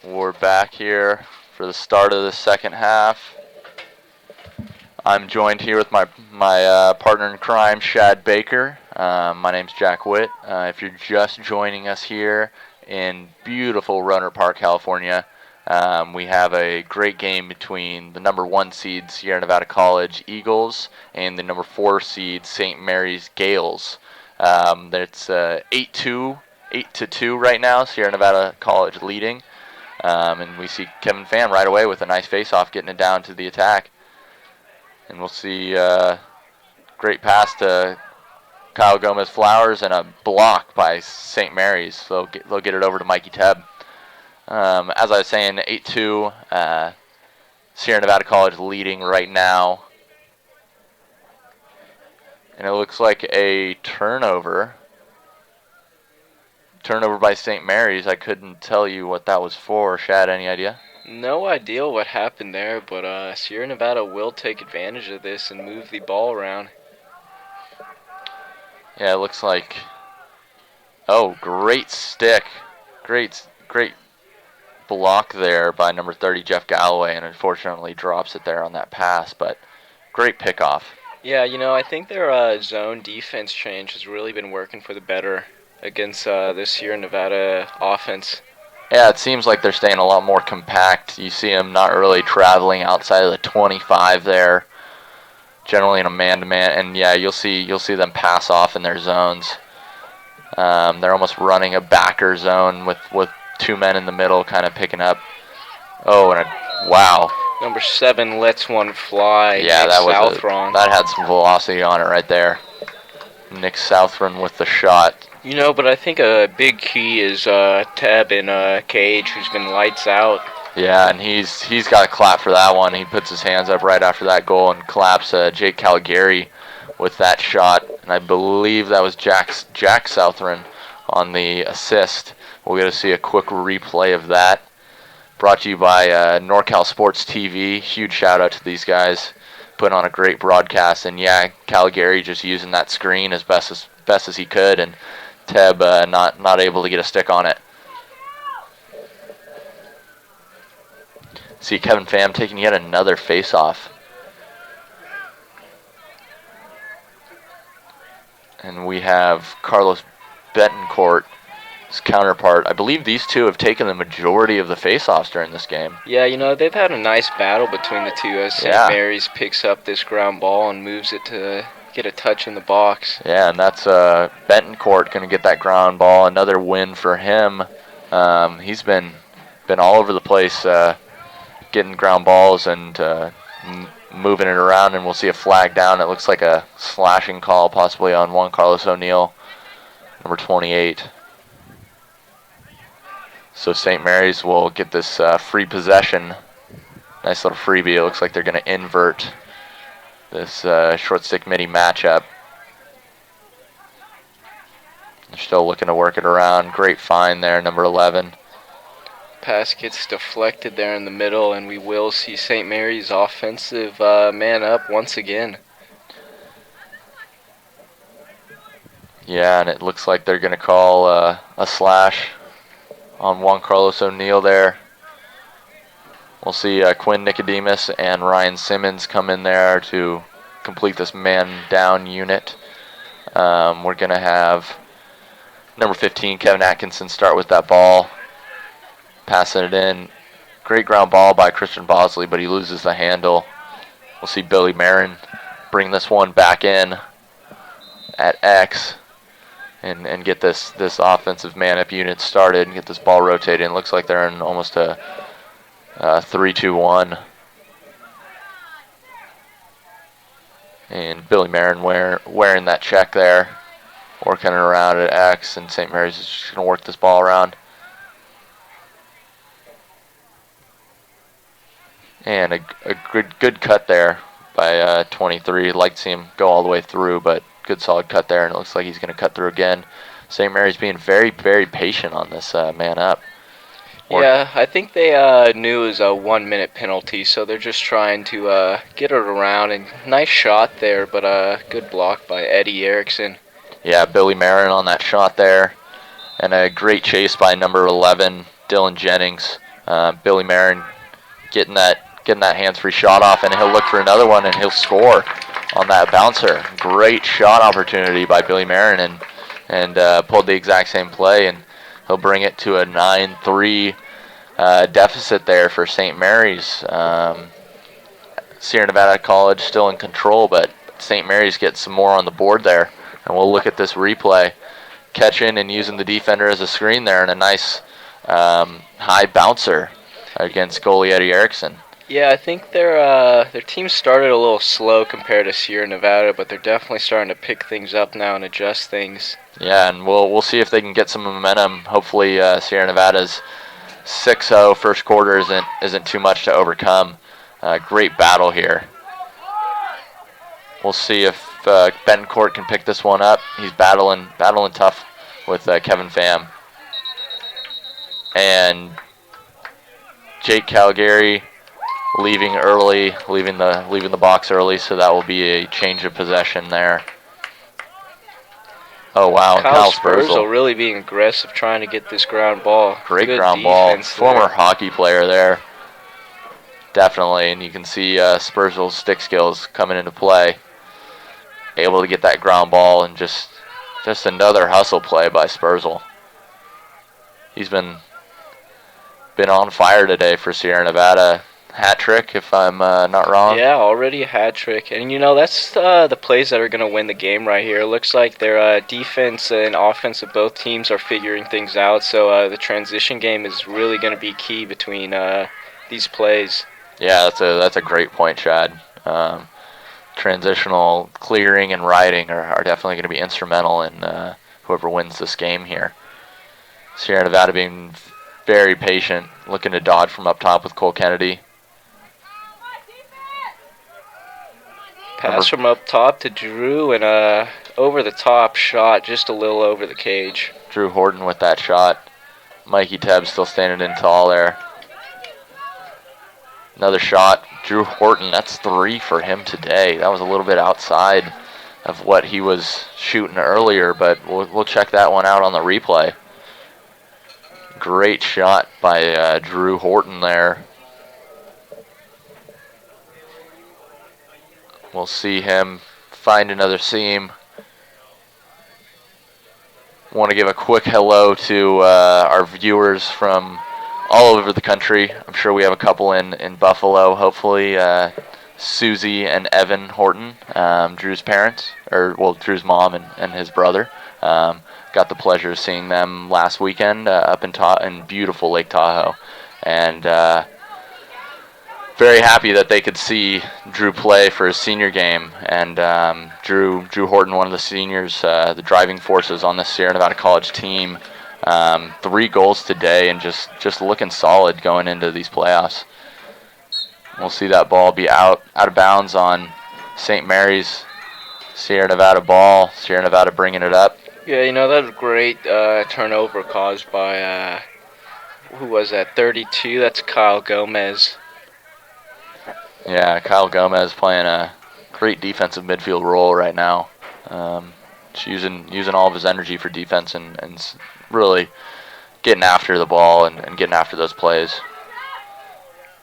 We're back here for the start of the second half. I'm joined here with my partner in crime, Shad Baker. My name's Jack Witt. If you're just joining us here in beautiful Rohnert Park, California, we have a great game between the number 1 seed Sierra Nevada College Eagles and the number 4 seed St. Mary's Gales. It's 8-2 right now, Sierra Nevada College leading. And we see Kevin Pham right away with a nice face-off, getting it down to the attack. And we'll see great pass to Kyle Gomez-Flowers and a block by St. Mary's. They'll get it over to Mikey Tebb. As I was saying, 8-2, Sierra Nevada College leading right now. And it looks like a turnover. Turnover by St. Mary's. I couldn't tell you what that was for. Shad, any idea? No idea what happened there, but Sierra Nevada will take advantage of this and move the ball around. Yeah, it looks like... Oh, great stick. Great block there by number 30, Jeff Galloway, and unfortunately drops it there on that pass, but great pickoff. Yeah, I think their zone defense change has really been working for the better against this Sierra Nevada offense. Yeah, it seems like they're staying a lot more compact. You see them not really traveling outside of the 25 there, generally in a man-to-man. And yeah, you'll see them pass off in their zones. They're almost running a backer zone with 2 men in the middle, kind of picking up. Oh, and wow. Number 7 lets one fly. Yeah, Nick Southron. That had some velocity on it right there. Nick Southron with the shot. But I think a big key is Tebb and Cage, who's been lights out. Yeah, and he's got a clap for that one. He puts his hands up right after that goal and claps Jake Caligari with that shot. And I believe that was Jack Southron on the assist. We'll get to see a quick replay of that. Brought to you by NorCal Sports TV. Huge shout out to these guys. Put on a great broadcast. And yeah, Caligari just using that screen as best as he could, and Tebb not able to get a stick on it. See Kevin Pham taking yet another face-off. And we have Carlos Betancourt, his counterpart. I believe these two have taken the majority of the face-offs during this game. Yeah, they've had a nice battle between the two as St. Mary's picks up this ground ball and moves it to get a touch in the box. Yeah, and that's Betancourt going to get that ground ball. Another win for him. He's been all over the place getting ground balls and moving it around, and we'll see a flag down. It looks like a slashing call possibly on Juan Carlos O'Neill, number 28. So St. Mary's will get this free possession. Nice little freebie. It looks like they're going to invert this short stick midi matchup. They're still looking to work it around. Great find there, number 11. Pass gets deflected there in the middle, and we will see St. Mary's offensive man up once again. Yeah, and it looks like they're going to call a slash on Juan Carlos O'Neill there. We'll see Quinn Nicodemus and Ryan Simmons come in there to complete this man-down unit. We're going to have number 15, Kevin Atkinson, start with that ball. Passing it in. Great ground ball by Christian Bosley, but he loses the handle. We'll see Billy Marin bring this one back in at X and get this offensive man-up unit started and get this ball rotating. Looks like they're in almost a 3-2-1. And Billy Marin wearing that check there, working it around at X, and St. Mary's is just going to work this ball around. And a good cut there by 23. Like to see him go all the way through, but good solid cut there, and it looks like he's going to cut through again. St. Mary's being very, very patient on this man up. Yeah, I think they knew it was a 1-minute penalty, so they're just trying to get it around. And nice shot there, but good block by Eddie Erickson. Yeah, Billy Marin on that shot there. And a great chase by number 11, Dylan Jennings. Billy Marin getting that hands-free shot off, and he'll look for another one, and he'll score on that bouncer. Great shot opportunity by Billy Marin, and pulled the exact same play, and he'll bring it to a 9-3 deficit there for St. Mary's. Sierra Nevada College still in control, but St. Mary's gets some more on the board there. And we'll look at this replay. Catching and using the defender as a screen there, and a nice high bouncer against goalie Eddie Erickson. Yeah, I think their team started a little slow compared to Sierra Nevada, but they're definitely starting to pick things up now and adjust things. Yeah, and we'll see if they can get some momentum. Hopefully Sierra Nevada's 6-0 first quarter isn't too much to overcome. Great battle here. We'll see if Bencourt can pick this one up. He's battling tough with Kevin Pham. And Jake Calgary leaving early, leaving the box early, so that will be a change of possession there. Oh wow, Kyle Spurzl really being aggressive, trying to get this ground ball. Great ground ball. Former hockey player there. Definitely, and you can see Spurzl's stick skills coming into play. Able to get that ground ball, and just another hustle play by Spurzl. He's been on fire today for Sierra Nevada. Hat trick, if I'm not wrong. Yeah, already a hat trick. And, that's the plays that are going to win the game right here. It looks like their defense and offense of both teams are figuring things out. So the transition game is really going to be key between these plays. Yeah, that's a great point, Chad. Transitional clearing and riding are definitely going to be instrumental in whoever wins this game here. Sierra Nevada being very patient, looking to dodge from up top with Cole Kennedy. Pass from up top to Drew, and over the top shot, just a little over the cage. Drew Horton with that shot. Mikey Tebb still standing in tall there. Another shot. Drew Horton, that's 3 for him today. That was a little bit outside of what he was shooting earlier, but we'll check that one out on the replay. Great shot by Drew Horton there. We'll see him find another seam. Want to give a quick hello to our viewers from all over the country. I'm sure we have a couple in Buffalo, hopefully. Susie and Evan Horton, Drew's parents, Drew's mom and his brother. Got the pleasure of seeing them last weekend up in beautiful Lake Tahoe. And very happy that they could see Drew play for his senior game. And Drew Horton, one of the seniors, the driving forces on this Sierra Nevada College team. 3 goals today, and just looking solid going into these playoffs. We'll see that ball be out of bounds on St. Mary's. Sierra Nevada ball. Sierra Nevada bringing it up. Yeah, that was a great turnover caused by, who was that, 32? That's Kyle Gomez. Yeah, Kyle Gomez playing a great defensive midfield role right now. Using all of his energy for defense and really getting after the ball and getting after those plays.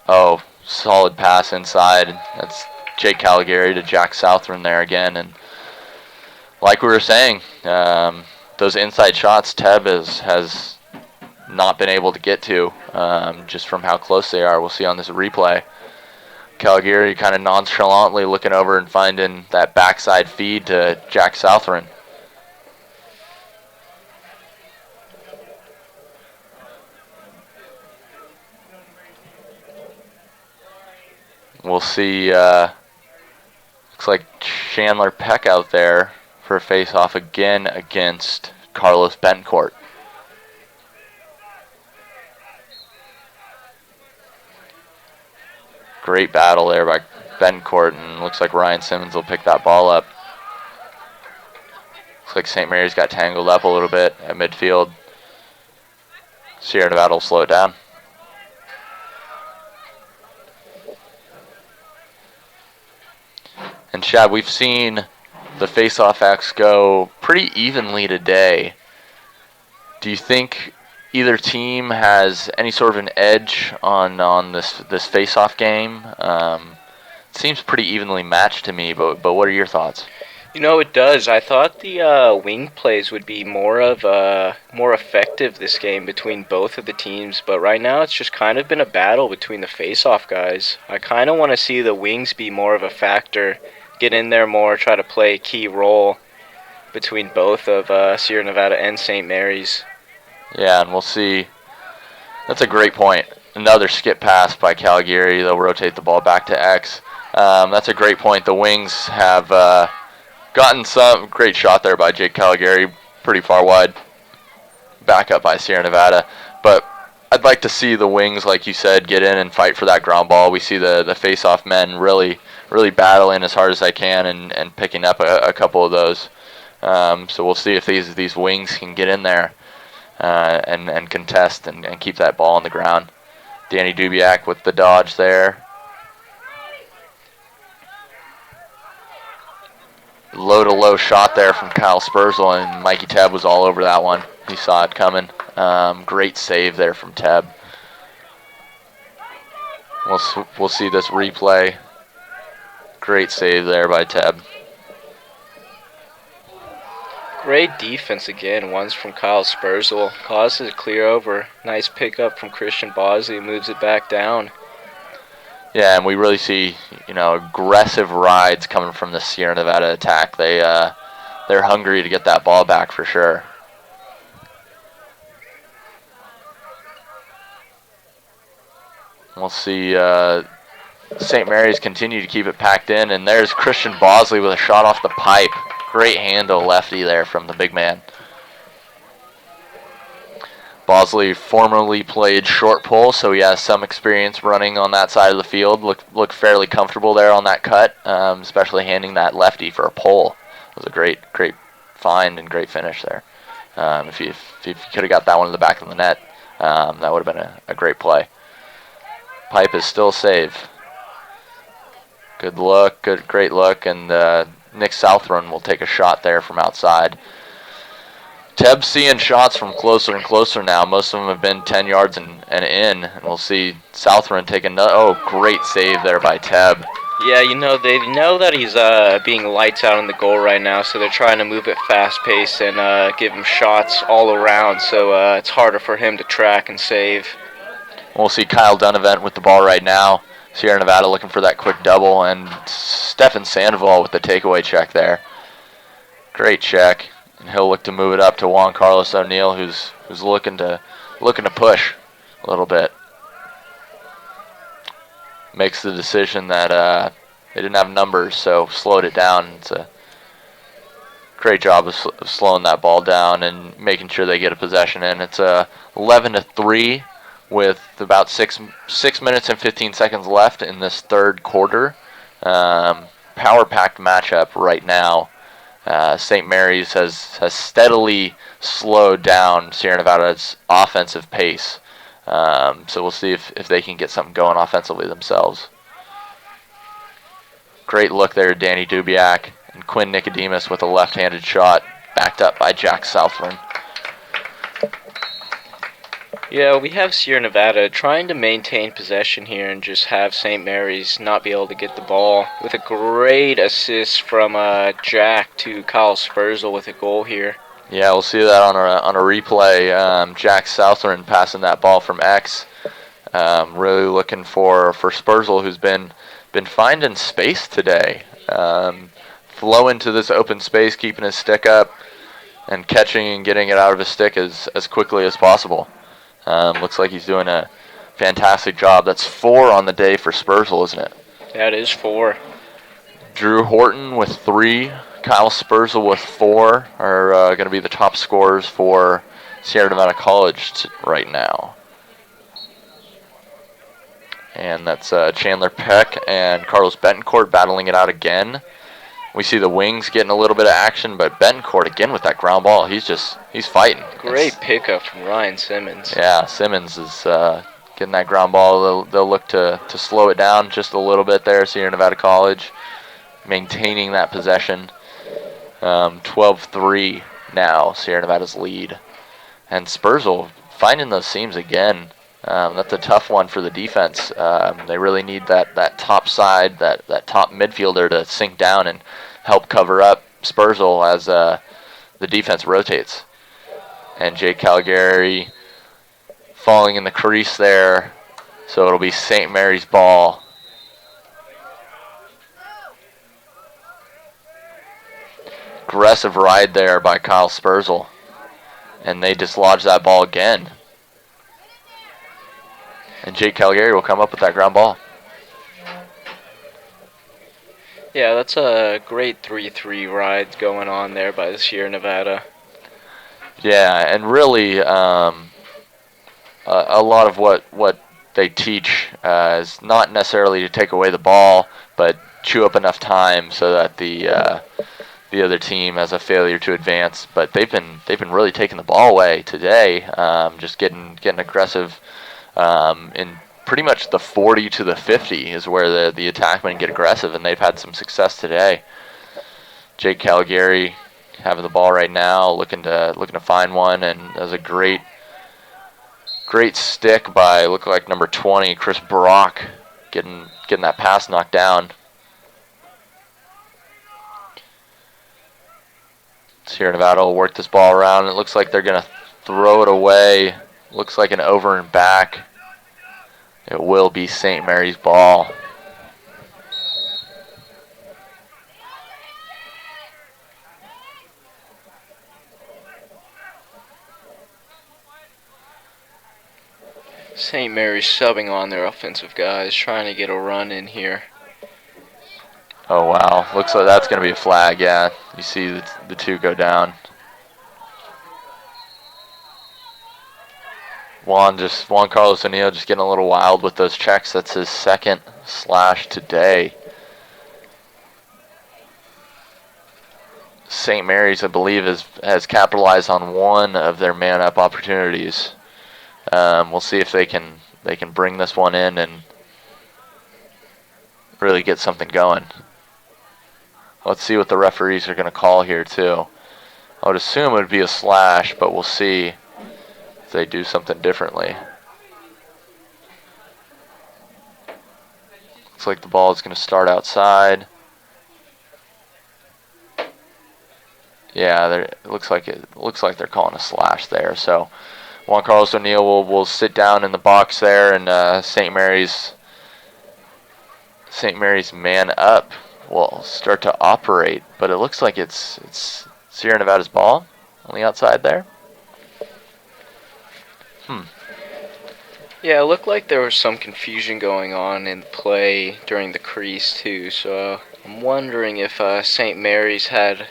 Oh, solid pass inside. That's Jake Calgary to Jack Southron there again. And like we were saying, those inside shots Tebb has not been able to get to just from how close they are. We'll see on this replay. Calgary kind of nonchalantly looking over and finding that backside feed to Jack Southron. We'll see, looks like Chandler Peck out there for a face-off again against Carlos Bencourt. Great battle there by Bencourt, and looks like Ryan Simmons will pick that ball up. Looks like St. Mary's got tangled up a little bit at midfield. Sierra Nevada will slow it down. And Chad, we've seen the face-off acts go pretty evenly today. Do you think either team has any sort of an edge on this face-off game? It seems pretty evenly matched to me, but what are your thoughts? It does. I thought the wing plays would be more effective this game between both of the teams, but right now it's just kind of been a battle between the face-off guys. I kind of want to see the wings be more of a factor, get in there more, try to play a key role between both of Sierra Nevada and St. Mary's. Yeah, and we'll see. That's a great point. Another skip pass by Calgary. They'll rotate the ball back to X. That's a great point. The wings have gotten some great shot there by Jake Calgary, pretty far wide. Back up by Sierra Nevada. But I'd like to see the wings, like you said, get in and fight for that ground ball. We see the face-off men really battling as hard as they can and picking up a couple of those. So we'll see if these wings can get in there and contest and keep that ball on the ground. Danny Dubiak with the dodge there. Low-to-low shot there from Kyle Spursel, and Mikey Tebb was all over that one. He saw it coming. Great save there from Tebb. We'll see this replay. Great save there by Tebb. Great defense again. One's from Kyle Spursel. Causes a clear over. Nice pickup from Christian Bosley. Moves it back down. Yeah, and we really see, aggressive rides coming from the Sierra Nevada attack. They're hungry to get that ball back for sure. We'll see St. Mary's continue to keep it packed in, and there's Christian Bosley with a shot off the pipe. Great handle lefty there from the big man. Bosley formerly played short pull, so he has some experience running on that side of the field. Looked fairly comfortable there on that cut, especially handing that lefty for a pull. It was a great find and great finish there. If you could have got that one in the back of the net, that would have been a great play. Pipe is still safe. Good look, great look, and Nick Southron will take a shot there from outside. Tebb seeing shots from closer and closer now. Most of them have been 10 yards and in. And we'll see Southron take another. Oh, great save there by Tebb. Yeah, they know that he's being lights out on the goal right now, so they're trying to move it fast-paced and give him shots all around, so it's harder for him to track and save. We'll see Kyle Dunavant with the ball right now. Sierra Nevada looking for that quick double, and Stefan Sandoval with the takeaway check there. Great check. And he'll look to move it up to Juan Carlos O'Neill, who's looking to push a little bit. Makes the decision that they didn't have numbers, so slowed it down. It's a great job of slowing that ball down and making sure they get a possession in. It's 11-3 with about 6 minutes and 15 seconds left in this third quarter. Power-packed matchup right now. St. Mary's has steadily slowed down Sierra Nevada's offensive pace. So we'll see if they can get something going offensively themselves. Great look there, Danny Dubiak, and Quinn Nicodemus with a left-handed shot, backed up by Jack Southron. Yeah, we have Sierra Nevada trying to maintain possession here and just have St. Mary's not be able to get the ball, with a great assist from Jack to Kyle Spursel with a goal here. Yeah, we'll see that on a replay. Jack Southern passing that ball from X. Really looking for Spursel, who's been finding space today. Flow into this open space, keeping his stick up, and catching and getting it out of his stick as quickly as possible. Looks like he's doing a fantastic job. That's 4 on the day for Spursel, isn't it? That is 4. Drew Horton with 3. Kyle Spursel with 4 are going to be the top scorers for Sierra Nevada College right now. And that's Chandler Peck and Carlos Betancourt battling it out again. We see the wings getting a little bit of action, but Betancourt again with that ground ball. He's fighting. Great pickup from Ryan Simmons. Yeah, Simmons is getting that ground ball. They'll look to slow it down just a little bit there, Sierra Nevada College, maintaining that possession. 12-3 now, Sierra Nevada's lead. And Spursville finding those seams again. That's a tough one for the defense. They really need that top side, that top midfielder to sink down and help cover up Spursville as the defense rotates. And J Calgary falling in the crease there, so it'll be St. Mary's ball. Aggressive ride there by Kyle Spursville, and they dislodge that ball again. And J Calgary will come up with that ground ball. Yeah, that's a great 3-3 ride going on there by the Sierra Nevada. Yeah, and really a lot of what they teach is not necessarily to take away the ball, but chew up enough time so that the other team has a failure to advance. But they've been really taking the ball away today, just getting aggressive in pretty much the 40 to the 50 is where the attackmen get aggressive, and they've had some success today. Jake Calgary having the ball right now, looking to find one, and there's a great stick by looking like number 20, Chris Brock, getting that pass knocked down. Sierra Nevada will work this ball around. It looks like they're going to throw it away. Looks like an over and back. It will be St. Mary's ball. St. Mary's subbing on their offensive guys, trying to get a run in here. Oh, wow. Looks like that's going to be a flag, yeah. You see the two go down. Juan Carlos O'Neill just getting a little wild with those checks. That's his second slash today. St. Mary's, I believe, has capitalized on one of their man-up opportunities. We'll see if they can bring this one in and really get something going. Let's see what the referees are going to call here, too. I would assume it would be a slash, but we'll see if they do something differently. Looks like the ball is going to start outside. Yeah, it looks like they're calling a slash there. So Juan Carlos O'Neill will sit down in the box there, and St. Mary's man up will start to operate. But it looks like it's Sierra Nevada's ball on the outside there. Yeah, it looked like there was some confusion going on in play during the crease too, so I'm wondering if St. Mary's had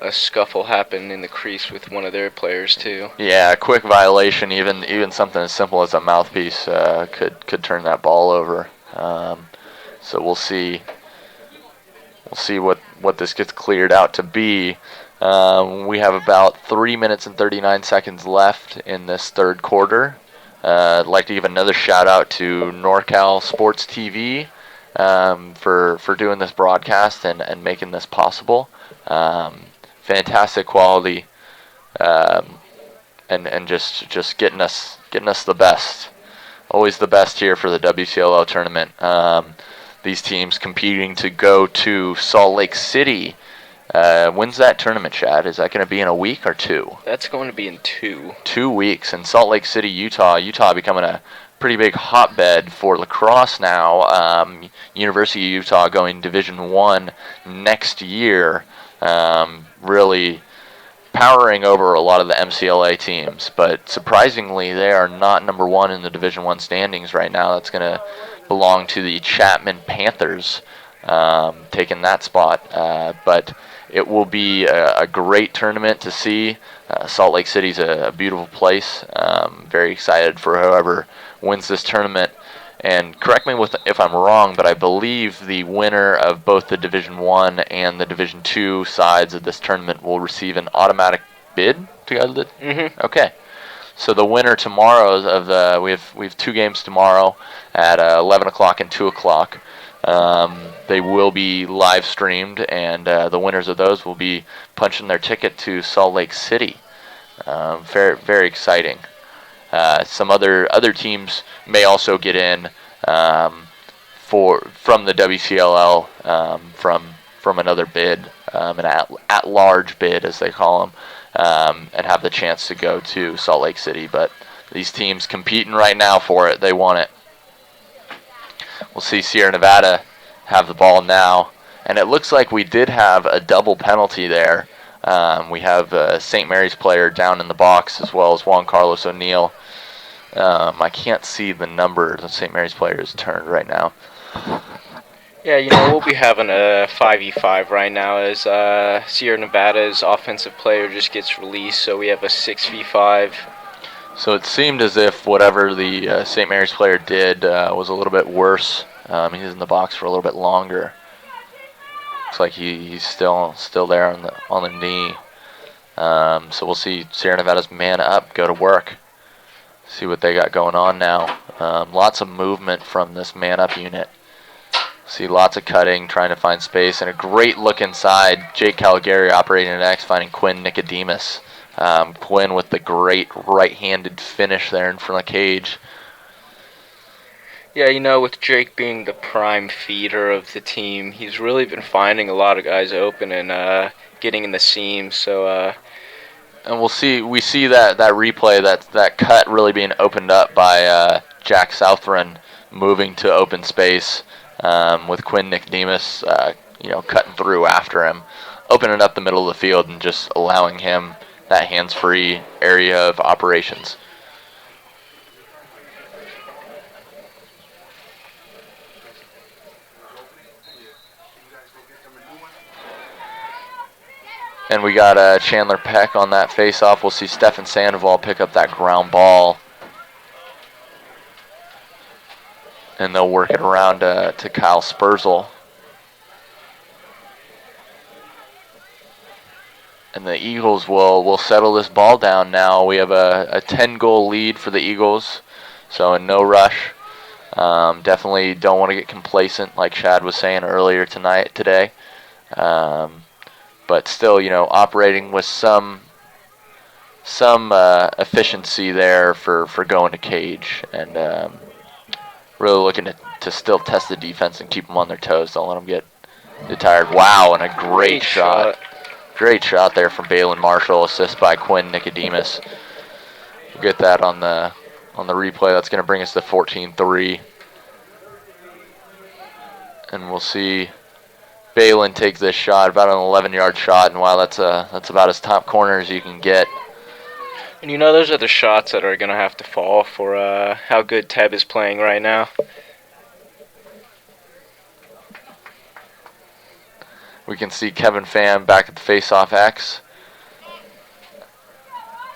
a scuffle happen in the crease with one of their players too. Yeah, a quick violation, even something as simple as a mouthpiece could turn that ball over. So we'll see what this gets cleared out to be. We have about 3 minutes and 39 seconds left in this third quarter. I'd like to give another shout out to NorCal Sports TV for doing this broadcast and making this possible. Fantastic quality, and just getting us the best. Always the best here for the WCLL tournament. These teams competing to go to Salt Lake City. When's that tournament, Chad? Is that going to be in a week or 2? That's going to be in 2. 2 weeks in Salt Lake City, Utah. Utah becoming a pretty big hotbed for lacrosse now. University of Utah going Division I next year. Really powering over a lot of the MCLA teams. But surprisingly, they are not number 1 in the Division I standings right now. That's going to belong to the Chapman Panthers, taking that spot. But it will be a great tournament to see. Salt Lake City's a beautiful place. Very excited for whoever wins this tournament. And correct me if I'm wrong, but I believe the winner of both the Division I and the Division II sides of this tournament will receive an automatic bid to go to the. Mm-hmm. Okay. So the winner tomorrow we have 2 games tomorrow at 11 o'clock and 2 o'clock. They will be live streamed, and the winners of those will be punching their ticket to Salt Lake City. Very, very exciting. Some other teams may also get in from the WCLL from another bid, an at large bid as they call them, and have the chance to go to Salt Lake City. But these teams competing right now for it. They want it. We'll see Sierra Nevada have the ball now, and it looks like we did have a double penalty there. We have a St. Mary's player down in the box as well as Juan Carlos O'Neill. I can't see the number the St. Mary's player is turned right now. Yeah, we'll be having a 5v5 right now as Sierra Nevada's offensive player just gets released, so we have a 6v5. So it seemed as if whatever the St. Mary's player did was a little bit worse. He was in the box for a little bit longer. Looks like he's still there on the knee. So we'll see Sierra Nevada's man up go to work. See what they got going on now. Lots of movement from this man up unit. See lots of cutting, trying to find space, and a great look inside. Jake Caligari operating an X, finding Quinn Nicodemus. Quinn with the great right-handed finish there in front of the cage. Yeah, with Jake being the prime feeder of the team, he's really been finding a lot of guys open and getting in the seam. So, and we see that replay, that cut really being opened up by Jack Southron moving to open space with Quinn Nicodemus, cutting through after him, opening up the middle of the field and just allowing him that hands-free area of operations. And we got Chandler Peck on that face-off. We'll see Stefan Sandoval pick up that ground ball. And they'll work it around to Kyle Spursel. And the Eagles will settle this ball down now. We have a 10-goal lead for the Eagles, so in no rush. Definitely don't want to get complacent, like Shad was saying earlier today. But still, operating with some efficiency there for going to cage, and really looking to still test the defense and keep them on their toes. Don't let them get tired. Wow, and a great shot. Great shot there from Balin Marshall, assist by Quinn Nicodemus. We'll get that on the replay. That's going to bring us to 14-3. And we'll see Balin take this shot, about an 11-yard shot, and wow, that's about as top corner as you can get. And those are the shots that are going to have to fall for how good Teb is playing right now. We can see Kevin Pham back at the face-off X.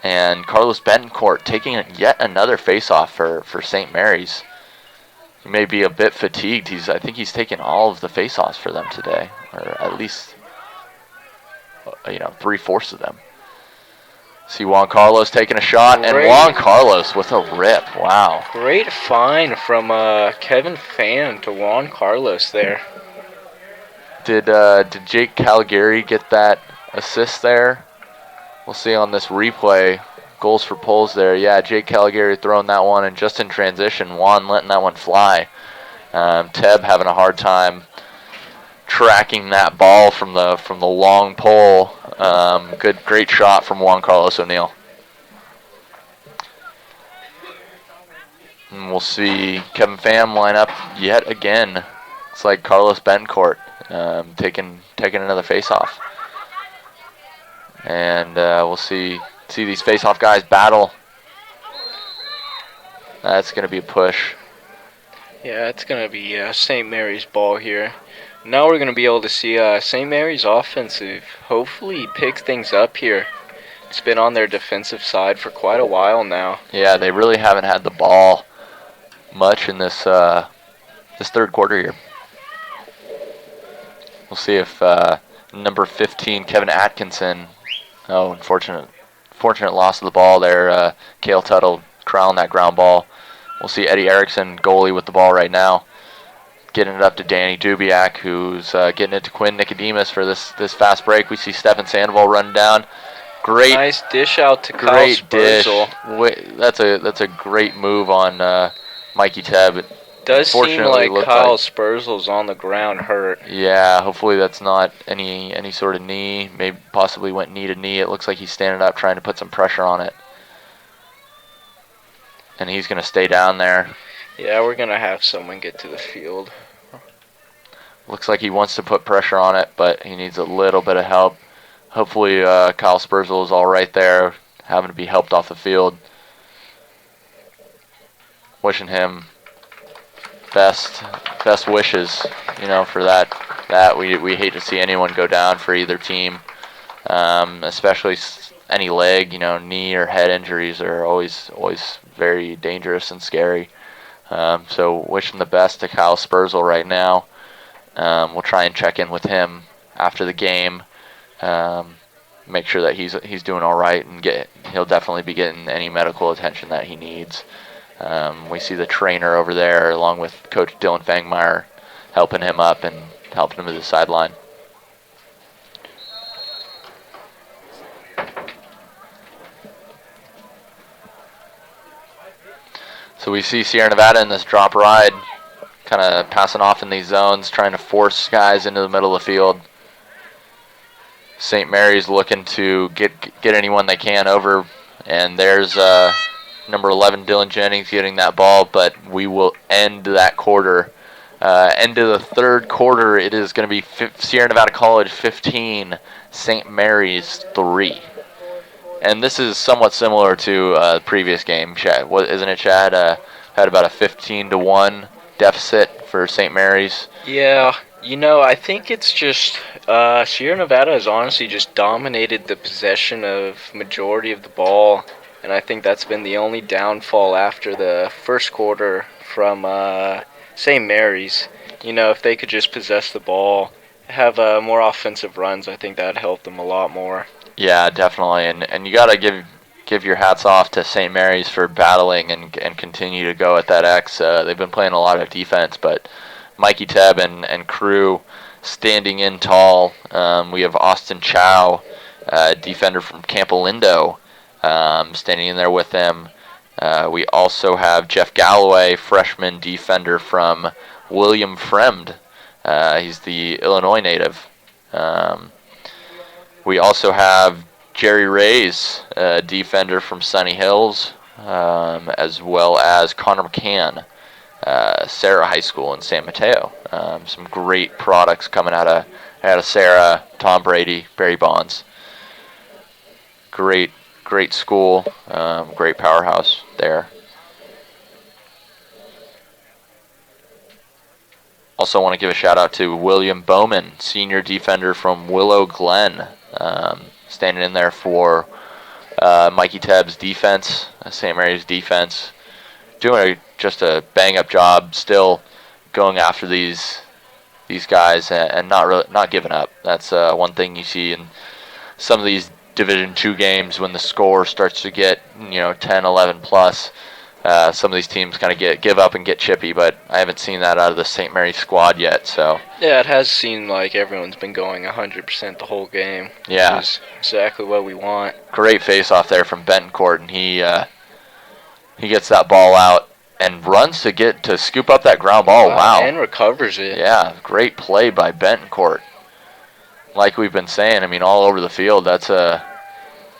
And Carlos Betancourt taking yet another face-off for St. Mary's. He may be a bit fatigued. I think he's taken all of the face-offs for them today, or at least 3/4 of them. See Juan Carlos taking a shot, and Juan Carlos with a rip. Wow. Great find from Kevin Pham to Juan Carlos there. Did Jake Caligari get that assist there? We'll see on this replay. Goals for polls there. Yeah, Jake Caligari throwing that one, and just in transition, Juan letting that one fly. Teb having a hard time tracking that ball from the long pole. Great shot from Juan Carlos O'Neill. And we'll see Kevin Pham line up yet again. It's like Carlos Betancourt taking another face-off. And we'll see these face-off guys battle. That's going to be a push. Yeah, it's going to be St. Mary's ball here. Now we're going to be able to see St. Mary's offensive hopefully pick things up here. It's been on their defensive side for quite a while now. Yeah, they really haven't had the ball much in this third quarter here. We'll see if number 15, Kevin Atkinson, unfortunate loss of the ball there. Cale Tuttle corralling that ground ball. We'll see Eddie Erickson, goalie, with the ball right now. Getting it up to Danny Dubiak, who's getting it to Quinn Nicodemus for this fast break. We see Stefan Sandoval running down. Great. Nice dish out to Kyle Great dish. Spurzl. That's a great move on Mikey Tebb. Does seem like Kyle like, Spurzl's on the ground hurt. Yeah, hopefully that's not any sort of knee. Maybe possibly went knee to knee. It looks like he's standing up trying to put some pressure on it. And he's going to stay down there. Yeah, we're going to have someone get to the field. Looks like he wants to put pressure on it, but he needs a little bit of help. Hopefully Kyle Spurzl is all right there, having to be helped off the field. Wishing him best wishes, for that. We hate to see anyone go down for either team, especially any leg, knee or head injuries are always very dangerous and scary. So wishing the best to Kyle Spurzl right now. We'll try and check in with him after the game, make sure that he's doing all right, and he'll definitely be getting any medical attention that he needs. We see the trainer over there along with Coach Dylan Fangmeyer helping him up and helping him to the sideline. So we see Sierra Nevada in this drop ride, kind of passing off in these zones, trying to force guys into the middle of the field. St. Mary's looking to get anyone they can over, and there's number 11 Dylan Jennings getting that ball, but we will end that quarter. End of the third quarter, it is going to be Sierra Nevada College 15, St. Mary's 3. And this is somewhat similar to the previous game, Chad. Isn't it, Chad? Had about a 15-1 deficit for St. Mary's. Yeah, I think it's just Sierra Nevada has honestly just dominated the possession of majority of the ball, and I think that's been the only downfall after the first quarter from St. Mary's. If they could just possess the ball, have more offensive runs, I think that'd help them a lot more. Yeah, definitely, and you got to give your hats off to St. Mary's for battling and continue to go at that X. They've been playing a lot of defense, but Mikey Tebb and crew standing in tall. We have Austin Chow, defender from Camp Lindo, standing in there with them. We also have Jeff Galloway, freshman defender from William Fremd. He's the Illinois native. We also have Jerry Reyes, defender from Sunny Hills, as well as Connor McCann, Sarah High School in San Mateo. Some great products coming out of Sarah, Tom Brady, Barry Bonds. Great school, great powerhouse there. Also want to give a shout out to William Bowman, senior defender from Willow Glen, standing in there for Mikey Tebb's defense, St. Mary's defense. Doing just a bang-up job, still going after these guys and not giving up. That's one thing you see in some of these Division II games when the score starts to get 10, 11 plus. Some of these teams kind of give up and get chippy, but I haven't seen that out of the St. Mary's squad yet. So yeah, it has seemed like everyone's been going 100% the whole game. Yeah, which is exactly what we want. Great face-off there from Betancourt, and he gets that ball out and runs to scoop up that ground ball. Wow. And recovers it. Yeah, great play by Betancourt. Like we've been saying, all over the field,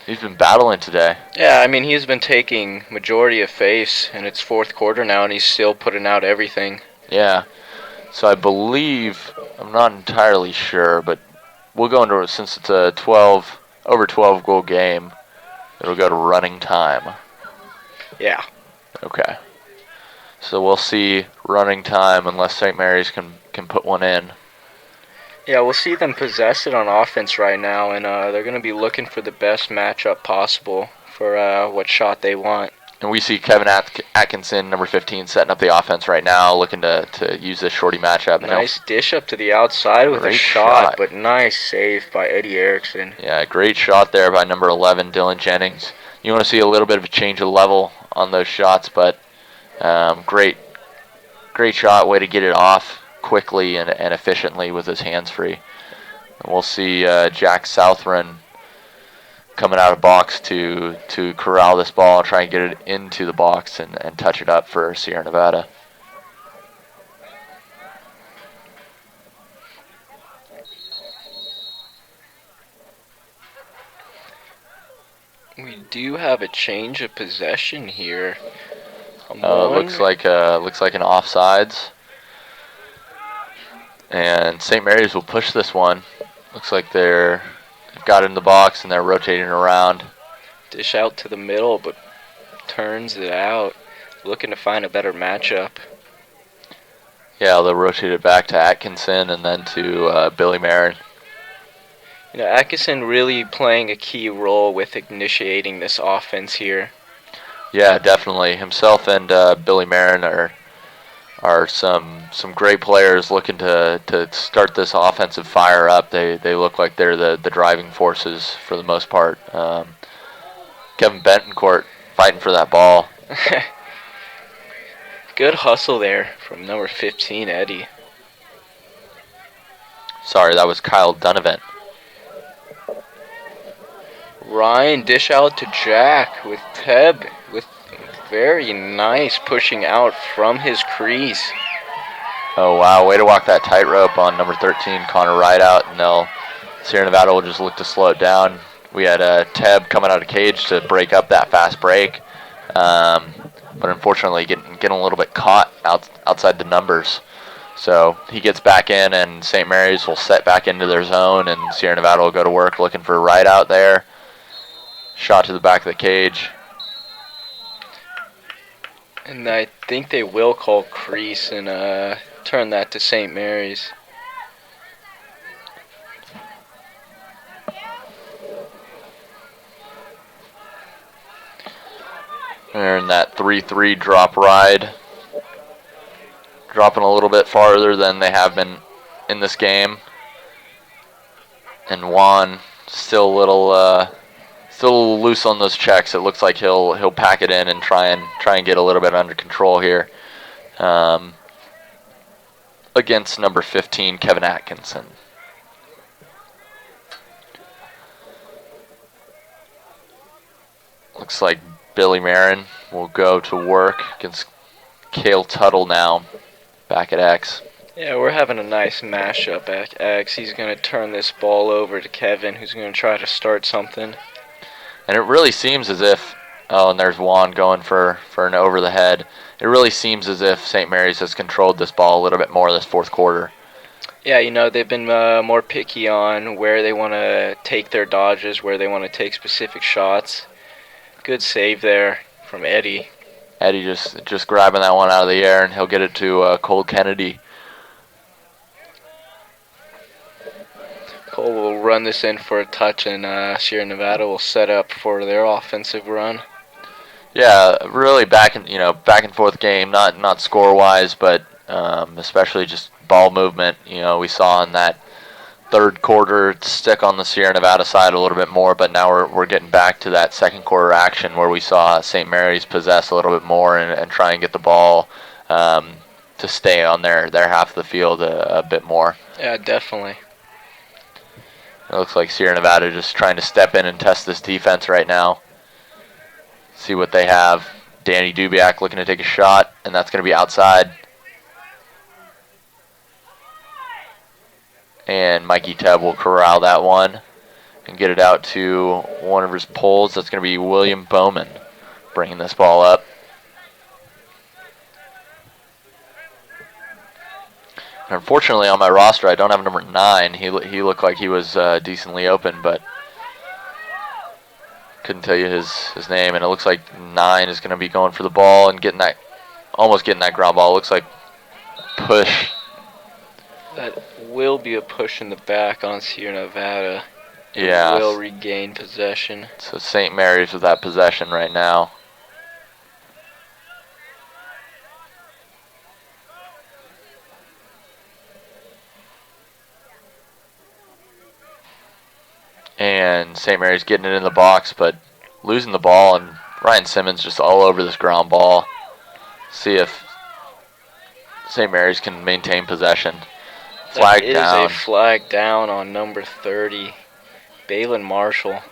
he's been battling today. Yeah, he's been taking majority of face, and it's fourth quarter now, and he's still putting out everything. Yeah. So I believe, I'm not entirely sure, but we'll go into it since it's a over 12 goal game. It'll go to running time. Yeah. Okay. So we'll see running time unless St. Mary's can put one in. Yeah, we'll see them possess it on offense right now, and they're going to be looking for the best matchup possible for what shot they want. And we see Kevin Atkinson, number 15, setting up the offense right now, looking to use this shorty matchup. Nice dish up to the outside with a shot, but nice save by Eddie Erickson. Yeah, great shot there by number 11, Dylan Jennings. You want to see a little bit of a change of level on those shots, but great shot, way to get it off quickly and efficiently with his hands free. And we'll see Jack Southron coming out of box to corral this ball and try and get it into the box and touch it up for Sierra Nevada. We do have a change of possession here. It looks like an offsides. And St. Mary's will push this one. Looks like they've got it in the box and they're rotating around. Dish out to the middle, but turns it out. Looking to find a better matchup. Yeah, they'll rotate it back to Atkinson and then to Billy Marin. Atkinson really playing a key role with initiating this offense here. Yeah, definitely. Himself and Billy Marin are some great players looking to start this offensive fire up. They look like they're the driving forces for the most part. Kevin Bentoncourt fighting for that ball. Good hustle there from number 15, Eddie. Sorry, that was Kyle Donovan. Ryan dish out to Jack with Teb with very nice pushing out from his crease. Oh, wow. Way to walk that tightrope on number 13, Connor Rideout. And Sierra Nevada will just look to slow it down. We had Teb coming out of cage to break up that fast break. But unfortunately getting a little bit caught outside the numbers. So he gets back in, and St. Mary's will set back into their zone, and Sierra Nevada will go to work looking for a Rideout there. Shot to the back of the cage. And I think they will call crease and turn that to St. Mary's. They're in that 3-3 drop ride. Dropping a little bit farther than they have been in this game. And Juan still a little loose on those checks. It looks like he'll pack it in and try and get a little bit under control here. Against number 15, Kevin Atkinson. Looks like Billy Marin will go to work against Cale Tuttle now, back at X. Yeah, we're having a nice mashup at X. He's going to turn this ball over to Kevin, who's going to try to start something. And it really seems as if, and there's Juan going for an over the head. It really seems as if St. Mary's has controlled this ball a little bit more this fourth quarter. Yeah, they've been more picky on where they want to take their dodges, where they want to take specific shots. Good save there from Eddie. Eddie just grabbing that one out of the air, and he'll get it to Cole Kennedy. Cole will run this in for a touch, and Sierra Nevada will set up for their offensive run. Yeah, really back and forth game, not score wise, but especially just ball movement. We saw in that third quarter stick on the Sierra Nevada side a little bit more, but now we're getting back to that second quarter action where we saw St. Mary's possess a little bit more and try and get the ball to stay on their half of the field a bit more. Yeah, definitely. It looks like Sierra Nevada just trying to step in and test this defense right now. See what they have. Danny Dubiak looking to take a shot, and that's going to be outside. And Mikey Tebb will corral that one and get it out to one of his poles. That's going to be William Bowman bringing this ball up. Unfortunately, on my roster, I don't have number 9. He looked like he was decently open, but couldn't tell you his name. And it looks like 9 is going to be going for the ball and almost getting that ground ball. It looks like push. That will be a push in the back on Sierra Nevada. Yeah. Will regain possession. So St. Mary's with that possession right now. And St. Mary's getting it in the box, but losing the ball, and Ryan Simmons just all over this ground ball. See if St. Mary's can maintain possession. Flag down. That is a flag down on number 30, Balin Marshall.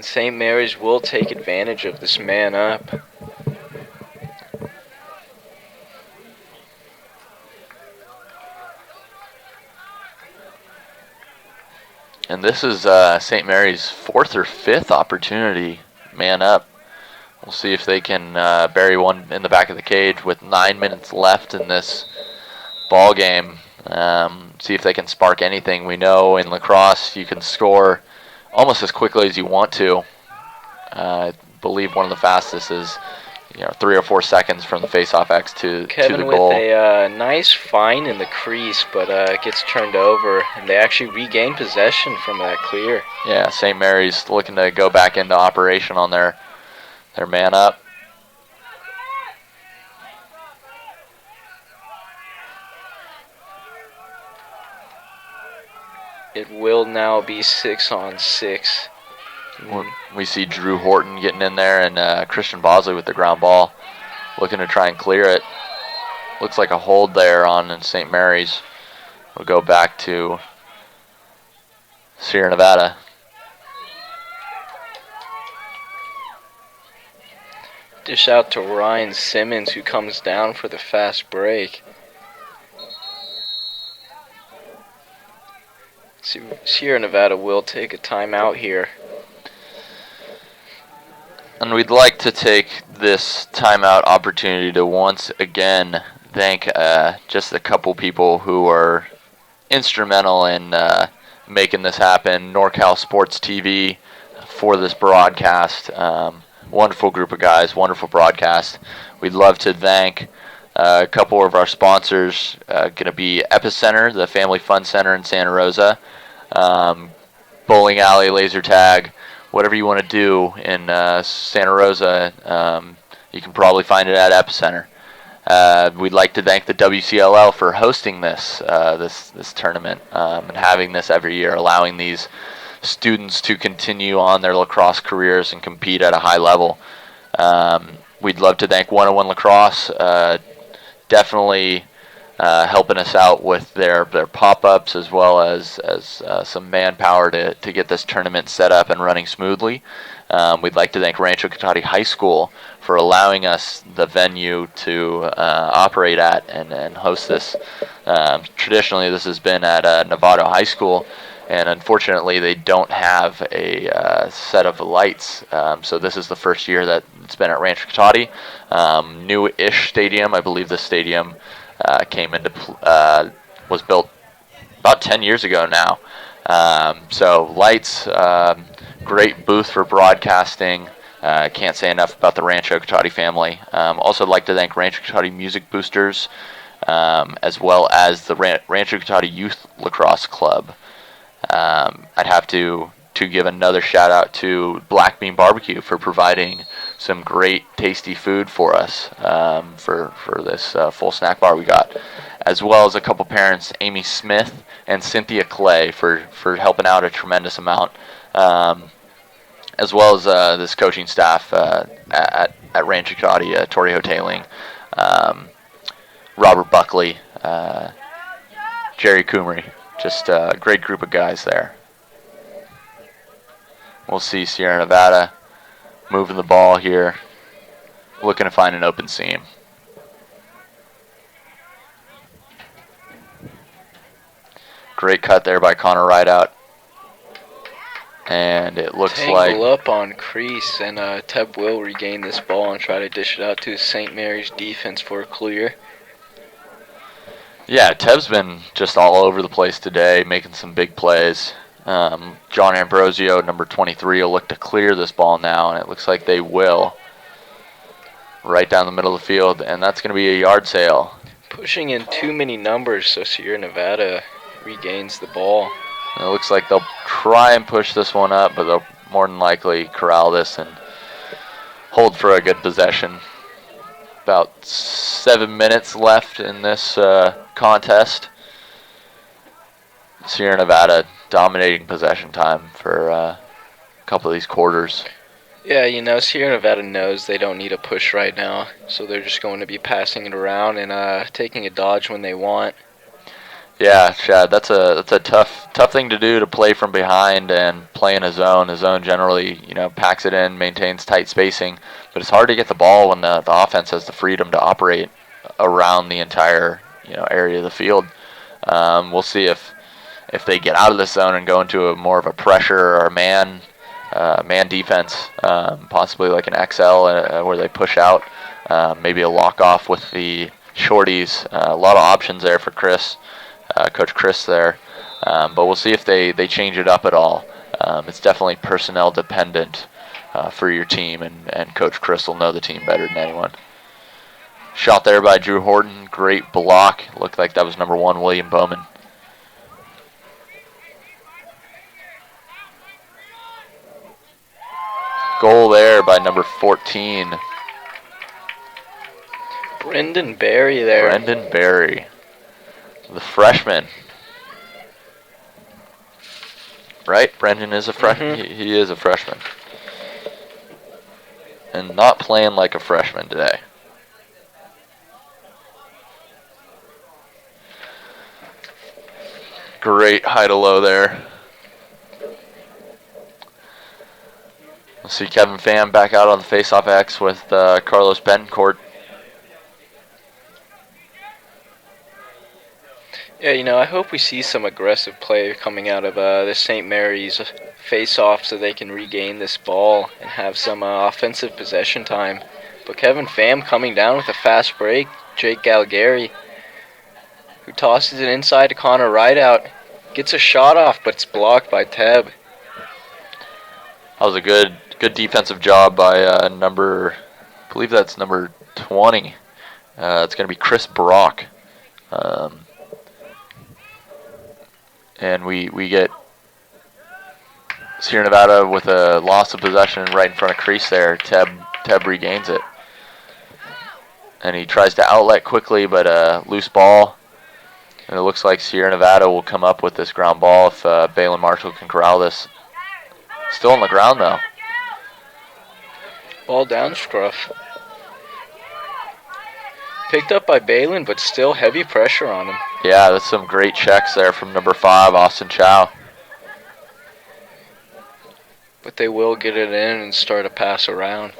And St. Mary's will take advantage of this man up. And this is St. Mary's fourth or fifth opportunity, man up. We'll see if they can bury one in the back of the cage with 9 minutes left in this ball game. See if they can spark anything. We know in lacrosse you can score almost as quickly as you want to. I believe one of the fastest is 3 or 4 seconds from the face-off X to the goal. With a nice find in the crease, but it gets turned over, and they actually regain possession from that clear. Yeah, St. Mary's looking to go back into operation on their man up. It will now be 6-on-6. We see Drew Horton getting in there and Christian Bosley with the ground ball, looking to try and clear it. Looks like a hold there on St. Mary's. We'll go back to Sierra Nevada. Dish out to Ryan Simmons, who comes down for the fast break. Sierra Nevada will take a timeout here. And we'd like to take this timeout opportunity to once again thank just a couple people who are instrumental in making this happen. NorCal Sports TV for this broadcast. Wonderful group of guys, wonderful broadcast. We'd love to thank a couple of our sponsors. Going to be Epicenter, the Family Fun Center in Santa Rosa, bowling alley, laser tag, whatever you want to do in Santa Rosa, you can probably find it at Epicenter. We'd like to thank the WCLL for hosting this tournament and having this every year, allowing these students to continue on their lacrosse careers and compete at a high level. We'd love to thank 101 Lacrosse, definitely helping us out with their pop-ups as well as some manpower to get this tournament set up and running smoothly. We'd like to thank Rancho Cotati High School for allowing us the venue to operate at and host this. Traditionally, this has been at Novato High School, and unfortunately, they don't have a set of lights. So this is the first year that it's been at Rancho Cotati. New-ish stadium. I believe the stadium was built about 10 years ago now. So lights, great booth for broadcasting. Can't say enough about the Rancho Cotati family. Also like to thank Rancho Cotati Music Boosters, as well as the Rancho Cotati Youth Lacrosse Club. I'd have to give another shout out to Black Bean Barbecue for providing some great tasty food for us for this full snack bar we got, as well as a couple parents, Amy Smith and Cynthia Clay, for helping out a tremendous amount, as well as this coaching staff at Rancho Cotati, Torrio Tailing, Robert Buckley, Jerry Coomery. Just a great group of guys there. We'll see Sierra Nevada moving the ball here, looking to find an open seam. Great cut there by Connor Rideout. And it looks Tangle up on crease, and Teb will regain this ball and try to dish it out to St. Mary's defense for a clear. Yeah, Teb's been just all over the place today, making some big plays. John Ambrosio, number 23, will look to clear this ball now, and it looks like they will. Right down the middle of the field, and that's going to be a yard sale. Pushing in too many numbers, so Sierra Nevada regains the ball. And it looks like they'll try and push this one up, but they'll more than likely corral this and hold for a good possession. About 7 minutes left in this contest. Sierra Nevada dominating possession time for a couple of these quarters. Yeah, Sierra Nevada knows they don't need a push right now, so they're just going to be passing it around and taking a dodge when they want. Yeah, Chad, that's a tough thing to do, to play from behind and play in a zone. A zone generally, packs it in, maintains tight spacing, but it's hard to get the ball when the offense has the freedom to operate around the entire area of the field. We'll see if they get out of the zone and go into a more of a pressure or a man defense, possibly like an XL where they push out, maybe a lock off with the shorties. A lot of options there for Coach Chris there, but we'll see if they change it up at all. It's definitely personnel dependent for your team, and Coach Chris will know the team better than anyone. Shot there by Drew Horton, great block. Looked like that was number 1, William Bowman. Goal there by number 14. Brendan Berry there. Brendan Berry, the freshman. Right? Brendan is a freshman? Mm-hmm. He is a freshman. And not playing like a freshman today. Great high to low there. We'll see Kevin Pham back out on the face-off X with Carlos Betancourt. Yeah, I hope we see some aggressive play coming out of the St. Mary's face-off so they can regain this ball and have some offensive possession time. But Kevin Pham coming down with a fast break. Jake Galgary, who tosses it inside to Connor Rideout, gets a shot off, but it's blocked by Teb. That was a good defensive job by I believe that's number 20. It's going to be Chris Brock. And we get Sierra Nevada with a loss of possession right in front of crease there. Teb regains it. And he tries to outlet quickly, but loose ball. And it looks like Sierra Nevada will come up with this ground ball if Balin Marshall can corral this. Still on the ground, though. Ball down, scruff. Picked up by Balin, but still heavy pressure on him. Yeah, that's some great checks there from number 5, Austin Chow. But they will get it in and start a pass around.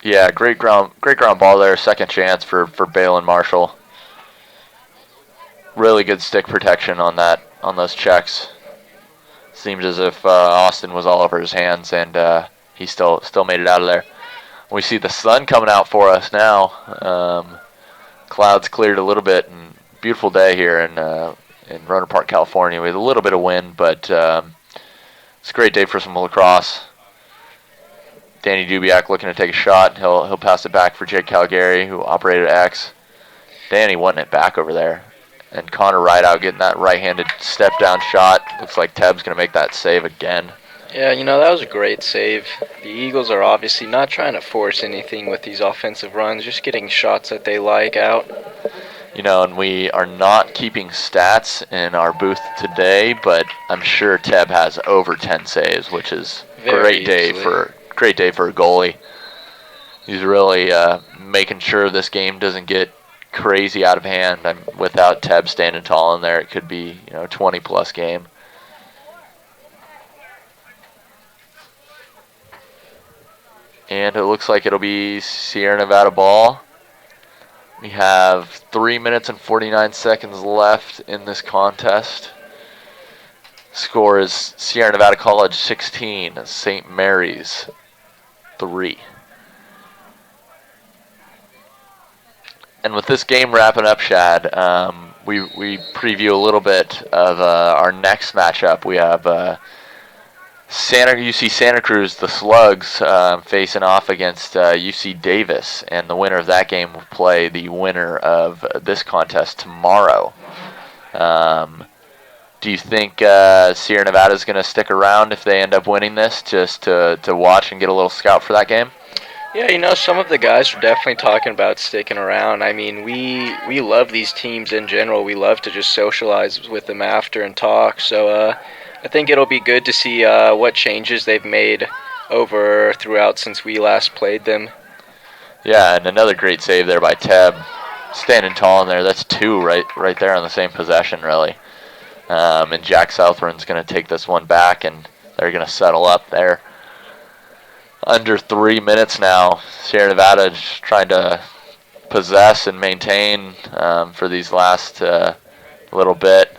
Yeah, great ground ball there. Second chance for Balin Marshall. Really good stick protection on those checks. Seems as if Austin was all over his hands, and he still made it out of there. We see the sun coming out for us now. Clouds cleared a little bit, and beautiful day here in Rohnert Park, California. We had a little bit of wind, but it's a great day for some lacrosse. Danny Dubiak looking to take a shot. He'll pass it back for Jake Calgary, who operated X. Danny wanting it back over there. And Connor Rideout getting that right-handed step-down shot. Looks like Teb's going to make that save again. Yeah, that was a great save. The Eagles are obviously not trying to force anything with these offensive runs, just getting shots that they like out. And we are not keeping stats in our booth today, but I'm sure Teb has over 10 saves, which is a great day for a goalie. He's really making sure this game doesn't get crazy out of hand. Without Teb standing tall in there, it could be 20-plus game. And it looks like it'll be Sierra Nevada ball. We have 3 minutes and 49 seconds left in this contest. Score is Sierra Nevada College 16, St. Mary's 3. And with this game wrapping up, Shad, we preview a little bit of our next matchup. We have UC Santa Cruz, the Slugs, facing off against UC Davis, and the winner of that game will play the winner of this contest tomorrow. Do you think Sierra Nevada is going to stick around if they end up winning this, just to watch and get a little scout for that game? Yeah, some of the guys are definitely talking about sticking around. I mean, we love these teams in general. We love to just socialize with them after and talk. So I think it'll be good to see what changes they've made throughout since we last played them. Yeah, and another great save there by Teb. standing tall in there. That's 2 right there on the same possession, really. And Jack Southron's going to take this one back, and they're going to settle up there. Under 3 minutes now. Sierra Nevada just trying to possess and maintain for these last little bit.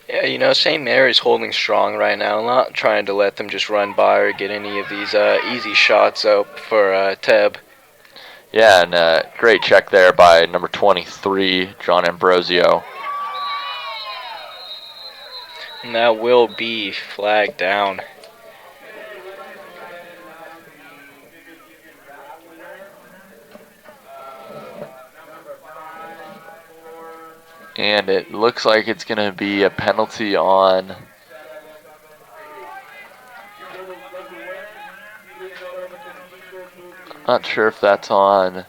Yeah, St. Mary's holding strong right now. Not trying to let them just run by or get any of these easy shots up for Teb. Yeah, and great check there by number 23, John Ambrosio. And that will be flagged down. And it looks like it's going to be a penalty on... Not sure if that's on...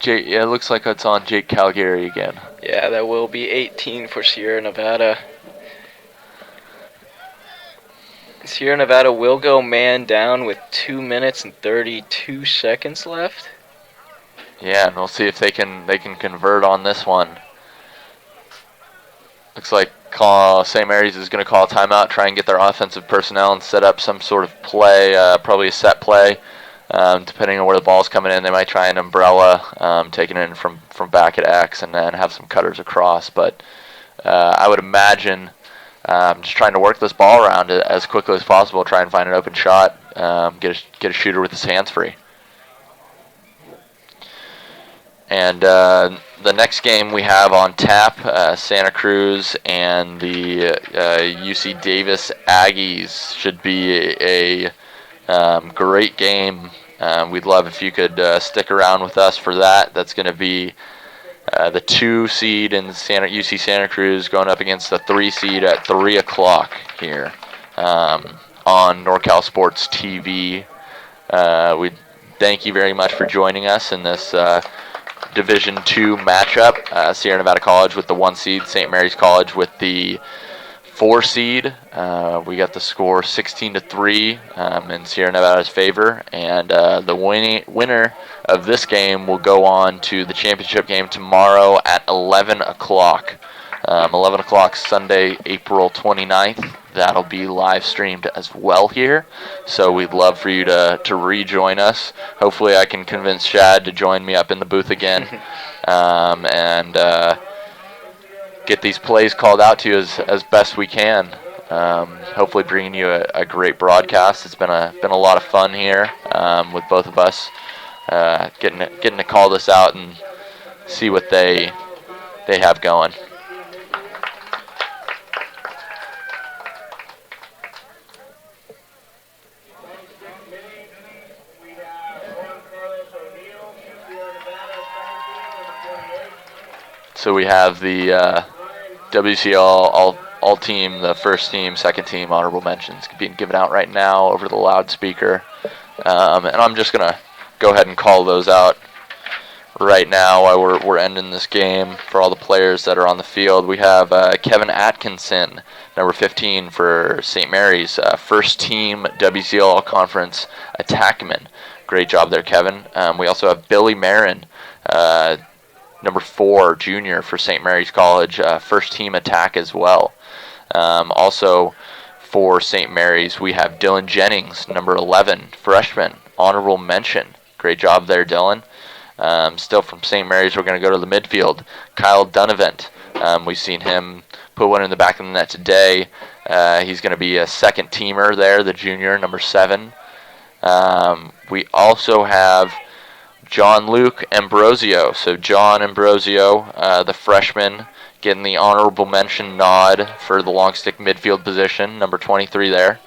it looks like it's on Jake Calgary again. Yeah, that will be 18 for Sierra Nevada. Sierra Nevada will go man down with 2 minutes and 32 seconds left. Yeah, and we'll see if they can convert on this one. Looks like St. Mary's is going to call a timeout, try and get their offensive personnel and set up some sort of play, probably a set play. Depending on where the ball's coming in, they might try an umbrella, taking it in from back at X and then have some cutters across. But I would imagine just trying to work this ball around as quickly as possible, try and find an open shot, get a shooter with his hands free. And the next game we have on tap, Santa Cruz and the UC Davis Aggies. Should be a great game. We'd love if you could stick around with us for that. That's going to be the 2 seed in UC Santa Cruz going up against the 3 seed at 3 o'clock here on NorCal Sports TV. We thank you very much for joining us in this Division II matchup. Sierra Nevada College with the 1 seed, St. Mary's College with the 4 seed. We got the score 16-3 in Sierra Nevada's favor, and the winner of this game will go on to the championship game tomorrow at 11 o'clock. 11 o'clock Sunday, April 29th. That'll be live streamed as well here, so we'd love for you to rejoin us. Hopefully I can convince Shad to join me up in the booth again and get these plays called out to you as best we can. Hopefully bringing you a great broadcast. It's been a lot of fun here with both of us getting to call this out and see what they have going. So we have the WCLL all team, the first team, second team, honorable mentions being given out right now over the loudspeaker. And I'm just going to go ahead and call those out right now while we're ending this game for all the players that are on the field. We have Kevin Atkinson, number 15 for St. Mary's, first team WCLL conference attackman. Great job there, Kevin. We also have Billy Marin, number 4, junior for St. Mary's College, first team attack as well. Also for St. Mary's, we have Dylan Jennings, number 11, freshman, honorable mention. Great job there, Dylan. Still from St. Mary's, we're going to go to the midfield. Kyle Dunavant, we've seen him put one in the back of the net today. He's going to be a second teamer there, the junior, number 7. We also have John Luke Ambrosio. So John Ambrosio, the freshman, getting the honorable mention nod for the long stick midfield position, number 23 there.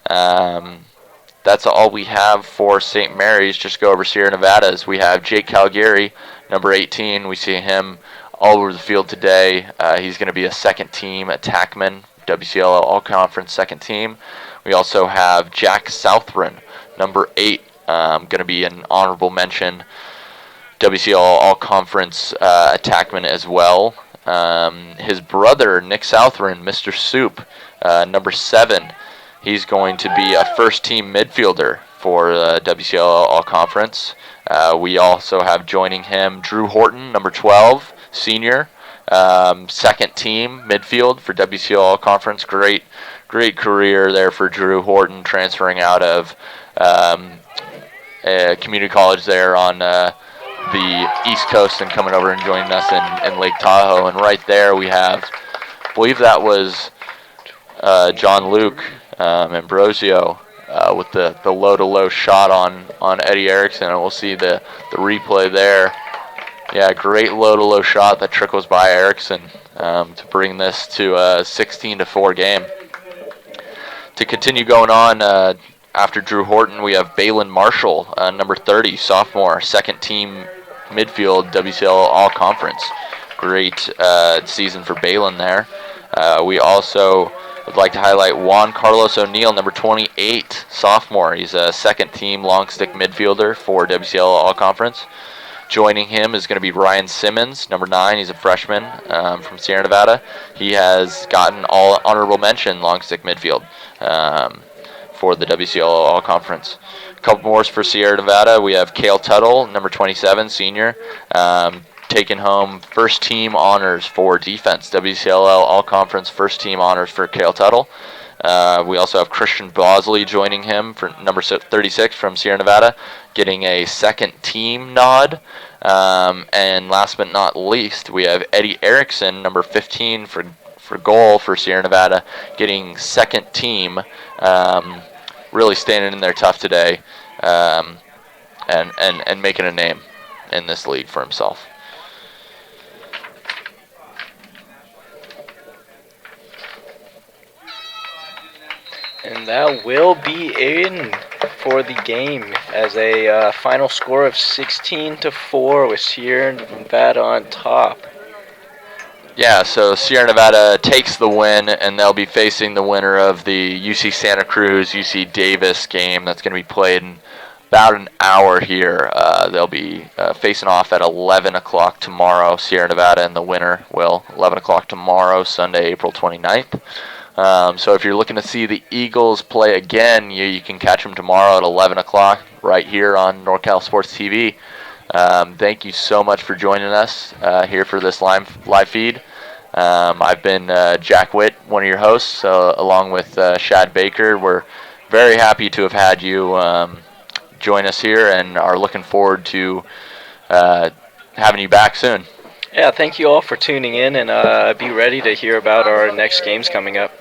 That's all we have for St. Mary's. Just go over Sierra Nevada's. We have Jake Calgary, number 18. We see him all over the field today. He's going to be a second team attackman, WCLL All-Conference second team. We also have Jack Southron, number 8, going to be an honorable mention, WCLL All-Conference attackman as well. His brother, Nick Southron, Mr. Soup, number 7, he's going to be a first-team midfielder for WCLL All-Conference. We also have joining him Drew Horton, number 12, senior, second team midfield for WCLL Conference. Great career there for Drew Horton, transferring out of community college there on the East Coast and coming over and joining us in Lake Tahoe. And right there we have, I believe that was John Luke Ambrosio with the low-to-low shot on Eddie Erickson, and we'll see the replay there. Yeah, great low-to-low shot that trickles by Erickson to bring this to a 16-4 game. To continue going on, after Drew Horton, we have Balin Marshall, number 30, sophomore, second team midfield, WCL All-Conference. Great season for Balin there. We also would like to highlight Juan Carlos O'Neill, number 28, sophomore. He's a second team long stick midfielder for WCL All-Conference. Joining him is going to be Ryan Simmons, number 9. He's a freshman from Sierra Nevada. He has gotten all honorable mention long stick midfield for the WCL All-Conference. A couple more for Sierra Nevada. We have Cale Tuttle, number 27, senior, taking home first team honors for defense. WCLL All-Conference first team honors for Cale Tuttle. We also have Christian Bosley joining him for number 36 from Sierra Nevada, getting a second team nod. And last but not least, we have Eddie Erickson, number 15 for goal for Sierra Nevada, getting second team. Really standing in there tough today, and making a name in this league for himself. And that will be in for the game as a final score of 16-4 with Sierra Nevada on top. Yeah, so Sierra Nevada takes the win, and they'll be facing the winner of the UC Santa Cruz, UC Davis game that's going to be played in about an hour here. They'll be facing off at 11 o'clock tomorrow, Sierra Nevada, and the winner will, 11 o'clock tomorrow, Sunday, April 29th. So if you're looking to see the Eagles play again, you can catch them tomorrow at 11 o'clock right here on NorCal Sports TV. Thank you so much for joining us here for this live feed. I've been Jack Witt, one of your hosts, along with Shad Baker. We're very happy to have had you join us here and are looking forward to having you back soon. Yeah, thank you all for tuning in, and be ready to hear about our next games coming up.